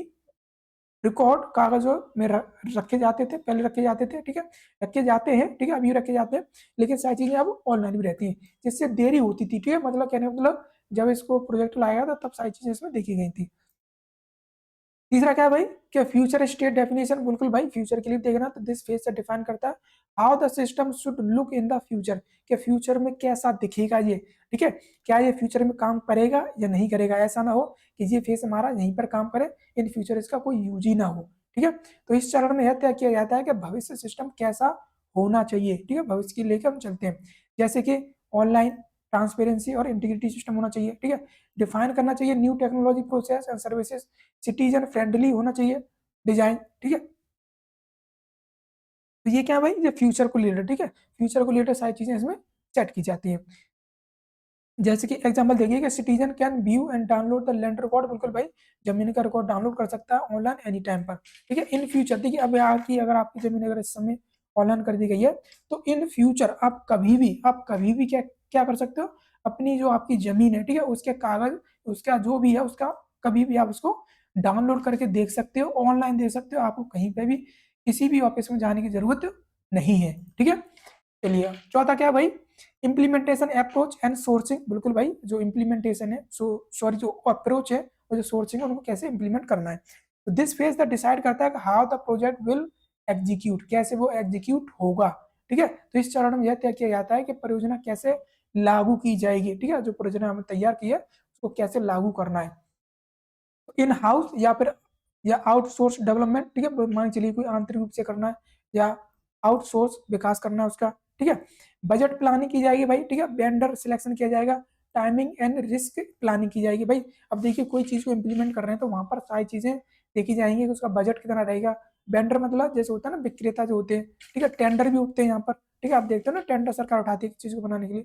रिकॉर्ड कागजों में रखे जाते थे, पहले रखे जाते थे, ठीक है, रखे जाते हैं, ठीक है, अभी रखे जाते हैं, लेकिन सारी चीजें अब ऑनलाइन भी रहती हैं, जिससे देरी होती थी, ठीक है, मतलब कहने का मतलब जब इसको प्रोजेक्ट लाया था तब सारी चीजें इसमें देखी गई थी। तीसरा क्या है भाई कि फ्यूचर स्टेट डेफिनेशन, बिल्कुल भाई फ्यूचर के लिए देखना, तो दिस फेज से डिफाइन करता है how the system should look in the future, कि फ्यूचर में कैसा दिखेगा ये, ठीक है, क्या ये फ्यूचर में काम करेगा या नहीं करेगा, ऐसा ना हो कि ये फेस हमारा यहीं पर काम करे, इन फ्यूचर इसका कोई यूज ही ना हो, ठीक है। तो इस चरण में यह तय किया जाता है कि भविष्य सिस्टम कैसा होना चाहिए, ठीक है, भविष्य के लेकर हम चलते हैं, जैसे कि ऑनलाइन ट्रांसपेरेंसी और इंटीग्रिटी सिस्टम होना चाहिए, ठीक है। डिफाइन करना चाहिए new technology process and services, citizen friendly होना चाहिए डिजाइन, ठीक है। तो ये क्या है भाई, ये फ्यूचर को लेकर, ठीक है, फ्यूचर को लेकर सारी चीजें इसमें सेट की जाती हैं। जैसे कि एग्जांपल देखिए कि citizen can view and download the land record, बिल्कुल भाई जमीन का रिकॉर्ड डाउनलोड कर सकता है ऑनलाइन एनी टाइम पर, ठीक है। इन फ्यूचर देखिए अब आपकी अगर आपकी जमीन अगर इस समय ऑनलाइन कर दी गई है, तो इन फ्यूचर आप कभी भी क्या क्या कर सकते हो, अपनी जो आपकी जमीन है, ठीक है, उसके कागज उसका जो भी है उसका कभी भी आप उसको डाउनलोड करके देख सकते हो, ऑनलाइन देख सकते हो, आपको कहीं पे भी किसी भी ऑफिस में जाने की जरूरत नहीं है, ठीक है। चलिए चौथा क्या है भाई, इम्प्लीमेंटेशन अप्रोच एंड सोर्सिंग, बिल्कुल भाई जो इम्प्लीमेंटेशन है सॉरी जो अप्रोच है और जो सोर्सिंग है उनको कैसे इम्प्लीमेंट करना है, तो दिस फेज द डिसाइड करता है कि how the project will execute, कैसे वो एग्जीक्यूट होगा, ठीक है। तो इस चरण में यह तय किया जाता है कि परियोजना कैसे लागू की जाएगी, ठीक है, जो परियोजना हमने तैयार की है उसको कैसे लागू करना है, इन हाउस या फिर या आउटसोर्स डेवलपमेंट, ठीक है, मान चलिए कोई आंतरिक रूप से करना है या आउटसोर्स विकास करना है उसका, ठीक है। बजट प्लानिंग की जाएगी भाई, ठीक है, वेंडर सिलेक्शन किया जाएगा, टाइमिंग एंड रिस्क प्लानिंग की जाएगी भाई। अब देखिए कोई चीज को इम्प्लीमेंट कर रहे हैं तो वहां पर सारी चीजें देखी जाएंगी कि उसका बजट कितना रहेगा, वेंडर मतलब जैसे होता है ना विक्रेता जो होते हैं, ठीक है, टेंडर भी उठते हैं यहाँ पर, ठीक है, आप देखते हो ना टेंडर सरकार उठाती है चीज को बनाने के लिए,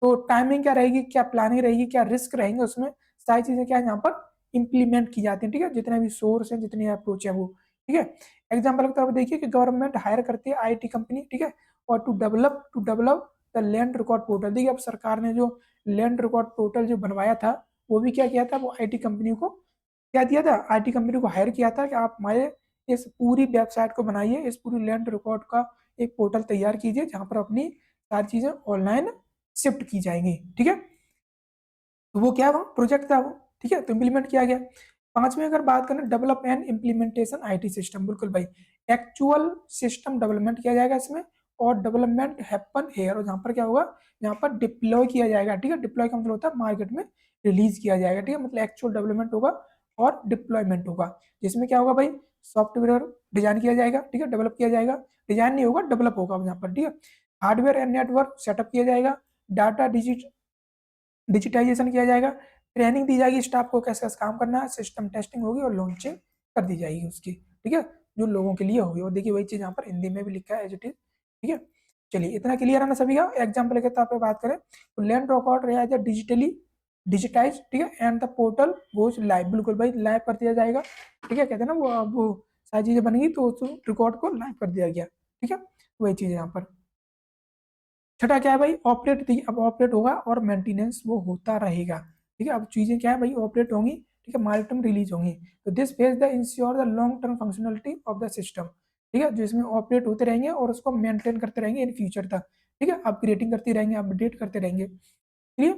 तो टाइमिंग क्या रहेगी, क्या प्लानिंग रहेगी, क्या रिस्क रहेंगे उसमें, सारी चीजें क्या है यहाँ पर इंप्लीमेंट की जाती है, ठीक है, जितने भी सोर्स हैं जितनी अप्रोच है वो, ठीक है। एग्जाम्पल की तरफ देखिए कि गवर्नमेंट हायर करती है आईटी कंपनी, ठीक है, और to develop the land record portal, देखिए अब सरकार ने जो लैंड रिकॉर्ड पोर्टल जो बनवाया था वो भी क्या किया था, वो आईटी कंपनी को क्या दिया था, आईटी कंपनी को हायर किया था कि आप हमारे इस पूरी वेबसाइट को बनाइए, इस पूरी लैंड रिकॉर्ड का एक पोर्टल तैयार कीजिए जहां पर अपनी सारी चीजें ऑनलाइन शिफ्ट की जाएंगी, ठीक है। तो वो क्या हुआ, प्रोजेक्ट था वो, ठीक है, तो इम्प्लीमेंट किया गया। पांचवें अगर बात करें develop and implementation IT system, बिल्कुल भाई एक्चुअल सिस्टम डेवलपमेंट किया जाएगा इसमें, और डेवलपमेंट हैपन हेयर, और जहाँ पर क्या होगा, यहाँ पर डिप्लॉय किया जाएगा, ठीक है, डिप्लॉय का मतलब होता है मार्केट में रिलीज किया जाएगा, ठीक है, मतलब एक्चुअल डेवलपमेंट होगा और डिप्लॉयमेंट होगा, जिसमें क्या होगा भाई, सॉफ्टवेयर डिजाइन किया जाएगा, ठीक है, डेवलप किया जाएगा, डिजाइन नहीं होगा डेवलप होगा यहाँ पर, ठीक है। हार्डवेयर एंड नेटवर्क सेटअप किया जाएगा, डाटा डिजिटाइजेशन किया जाएगा, ट्रेनिंग दी जाएगी स्टाफ को कैसे कैसे काम करना है, सिस्टम टेस्टिंग होगी और लॉन्चिंग कर दी जाएगी उसकी, ठीक है, जो लोगों के लिए होगी। और देखिए वही चीज यहाँ पर हिंदी में भी लिखा है एज इट इज, ठीक है। चलिए इतना क्लियर है ना सभी का। एग्जाम्पल के तौर पर बात करें तो लैंड रिकॉर्ड रहा है डिजिटली डिजिटाइज, ठीक है, and the portal goes live, बिल्कुल भाई लाइव कर दिया जाएगा, ठीक है, कहते हैं ना वो अब वो सारी चीजें बनेगी तो उस रिकॉर्ड को लाइव कर दिया गया, ठीक है, वही चीज है यहाँ पर। छठा क्या है भाई, ऑपरेट, अब ऑपरेट होगा और मेंटेनेंस वो होता रहेगा, ठीक है, अब चीजें क्या है भाई ऑपरेट होंगी, ठीक है, मार्केट रिलीज होंगी, तो this phase the ensure the long term functionality of the system, ठीक है, जो इसमें ऑपरेट होते रहेंगे और उसको मेंटेन करते रहेंगे इन फ्यूचर तक, ठीक है, अपग्रेडिंग करते रहेंगे, अपडेट करते रहेंगे, ठीक है।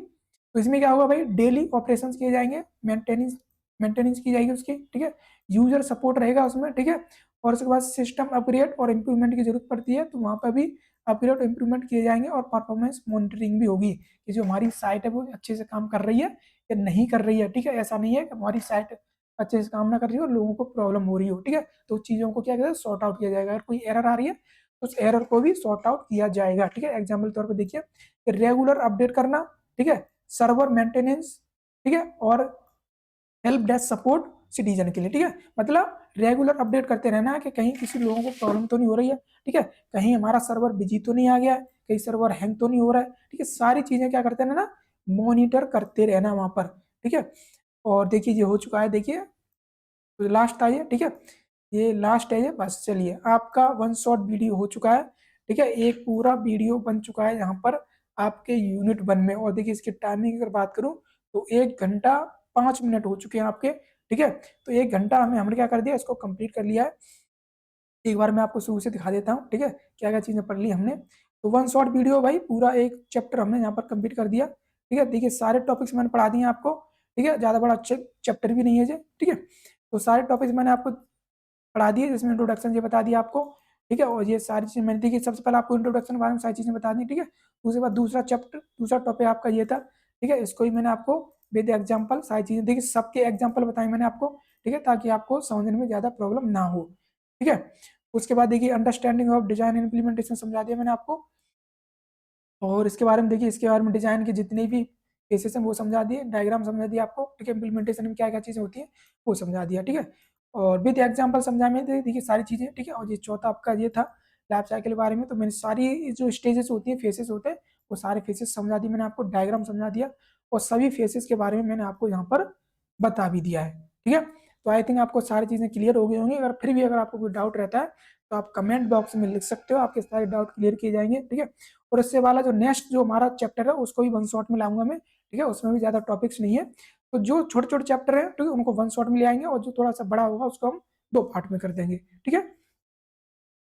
तो इसमें क्या होगा भाई, डेली ऑपरेशन किए जाएंगे, मेंटेनेंस मेंटेनेंस की जाएगी उसकी, ठीक है, यूजर सपोर्ट रहेगा उसमें, ठीक है, और उसके बाद सिस्टम अपग्रेड और इम्प्रूवमेंट की जरूरत पड़ती है तो वहाँ पर भी अपग्रेड और इम्प्रूवमेंट किए जाएंगे, और परफॉर्मेंस मॉनिटरिंग भी होगी कि जो हमारी साइट है वो अच्छे से काम कर रही है या नहीं कर रही है। ठीक है, ऐसा नहीं है कि हमारी साइट अच्छे से काम ना कर रही हो, लोगों को प्रॉब्लम हो रही हो। ठीक है, तो चीज़ों को क्या कहते हैं, सॉर्ट आउट किया जाएगा। अगर कोई एरर आ रही है तो उस एरर को भी सॉर्ट आउट किया जाएगा। ठीक है, एग्जाम्पल तौर पर देखिए, रेगुलर अपडेट करना, ठीक है, सर्वर मेंटेनेंस, ठीक है, और हेल्प डेस्क सपोर्ट सिटीजन के लिए। ठीक है, मतलब रेगुलर अपडेट करते रहना है कि कहीं किसी लोगों को प्रॉब्लम तो नहीं हो रही है। ठीक है, कहीं हमारा सर्वर बिजी तो नहीं आ गया है, कहीं सर्वर हैंग तो नहीं हो रहा है। ठीक है, सारी चीजें क्या करते रहना, मॉनिटर करते रहना वहां पर। ठीक है, और देखिए ये हो चुका है, देखिए लास्ट था ये। ठीक है, ये लास्ट है ये, बस चलिए आपका वन शॉट वीडियो हो चुका है। ठीक है, एक पूरा वीडियो बन चुका है यहाँ पर आपके यूनिट 1 में। और देखिए इसकी टाइमिंग अगर बात करूँ तो 1 घंटा 5 मिनट हो चुके हैं आपके। ठीक है, तो 1 घंटा हमने क्या कर दिया, इसको कंप्लीट कर लिया है। एक बार मैं आपको शुरू से दिखा देता हूँ। ठीक है, क्या क्या चीजें पढ़ ली हमने। तो वन शॉट वीडियो भाई पूरा एक चैप्टर हमने यहाँ पर कंप्लीट कर दिया। ठीक है, देखिए सारे टॉपिक्स मैंने पढ़ा दिए आपको। ठीक है, ज्यादा बड़ा चैप्टर भी नहीं है जी। ठीक है, तो सारे टॉपिक्स मैंने आपको पढ़ा दिए, जिसमें इंट्रोडक्शन ये बता दिया आपको। ठीक है, और ये सारी चीजें मैंने देखी, सबसे पहले आपको इंट्रोडक्शन के बारे में सारी चीजें बता दी। ठीक है, उसके बाद दूसरा टॉपिक आपका ये था। ठीक है, इसको ही मैंने आपको विद एग्जाम्पल सारी चीजें देखिए, सबके एग्जाम्पल बताए मैंने आपको। ठीक है, ताकि आपको समझने में ज्यादा प्रॉब्लम ना हो। ठीक है, उसके बाद देखिए अंडरस्टैंडिंग ऑफ डिजाइन इम्प्लीमेंटेशन समझा दिया मैंने आपको। और इसके बारे में देखिए, इसके बारे में डिजाइन के जितने भी केसेस हैं वो समझा दिए, डायग्राम समझा दिया आपको। ठीक है, इम्प्लीमेंटेशन में क्या क्या चीजें होती है वो समझा दिया। ठीक है, और विद एग्जाम्पल समझा में देखिए सारी चीजें। ठीक है, और ये चौथा आपका ये था लाइफ साइकिल के बारे में। तो मैंने सारी जो स्टेजेस होती है, फेसेस होते हैं, वो सारे फेसेस समझा दिए मैंने आपको, डायग्राम समझा दिया, और सभी फेसेस के बारे में मैंने आपको यहाँ पर बता भी दिया है। ठीक है, तो आई थिंक आपको सारी चीजें क्लियर हो गई होंगी। अगर फिर भी अगर आपको कोई डाउट रहता है तो आप कमेंट बॉक्स में लिख सकते हो, आपके सारे डाउट क्लियर किए जाएंगे। ठीक है, और इससे वाला जो नेक्स्ट जो हमारा चैप्टर है उसको भी वन शॉट में लाऊंगा मैं। ठीक है, उसमें भी ज्यादा टॉपिक्स नहीं है, तो जो छोटे छोटे चैप्टर है ठीक है उनको वन शॉट में ले आएंगे, और जो थोड़ा सा बड़ा होगा उसको हम 2 पार्ट में कर देंगे। ठीक है,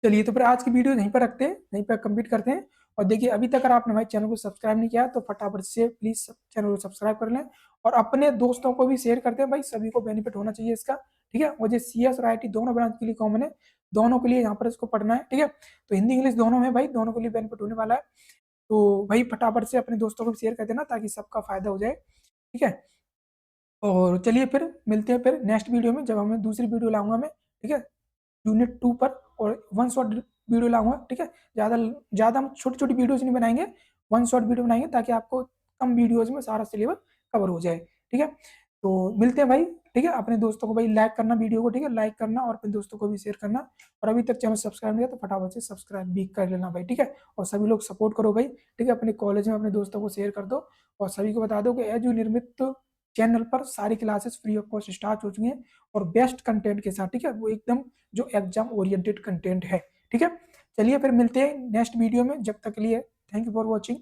चलिए तो फिर आज की वीडियो यहीं पर रखते हैं, यहीं पर कंप्लीट करते हैं। और देखिए अभी तक अगर आपने हमारे चैनल को सब्सक्राइब नहीं किया तो फटाफट से प्लीज चैनल को सब्सक्राइब कर लें, और अपने दोस्तों को भी शेयर करते हैं भाई, सभी को बेनिफिट होना चाहिए इसका। ठीक है, और ये CS और IT दोनों ब्रांच के लिए कॉमन है, दोनों के लिए यहाँ पर इसको पढ़ना है। ठीक है, तो हिंदी इंग्लिश दोनों में भाई, दोनों के लिए बेनिफिट होने वाला है। तो भाई फटाफट से अपने दोस्तों को भी शेयर कर देना ताकि सबका फायदा हो जाए। ठीक है, और चलिए फिर मिलते हैं फिर नेक्स्ट वीडियो में, जब हमें दूसरी वीडियो लाऊंगा मैं। ठीक है, यूनिट 2 पर, और वन शॉट वीडियो लाऊंगा। ठीक है, ज़्यादा ज़्यादा हम छोटी छोटी वीडियोज नहीं बनाएंगे, वन शॉट वीडियो बनाएंगे ताकि आपको कम वीडियोज में सारा सिलेबस कवर हो जाए। ठीक है, तो मिलते हैं भाई। ठीक है, अपने दोस्तों को भाई लाइक करना वीडियो को, ठीक है, लाइक करना और अपने दोस्तों को भी शेयर करना। और अभी तक चैनल सब्सक्राइब नहीं किया तो फटाफट से सब्सक्राइब भी कर लेना भाई। ठीक है, और सभी लोग सपोर्ट करो भाई। ठीक है, अपने कॉलेज में अपने दोस्तों को शेयर कर दो, और सभी को बता दो कि एजू निर्मित चैनल पर सारी classes free of cost start हो चुकी हैं, और बेस्ट कंटेंट के साथ। ठीक है, वो एकदम जो एग्जाम ओरिएंटेड कंटेंट है। ठीक है, चलिए फिर मिलते हैं नेक्स्ट वीडियो में, जब तक के लिए थैंक यू फॉर वॉचिंग।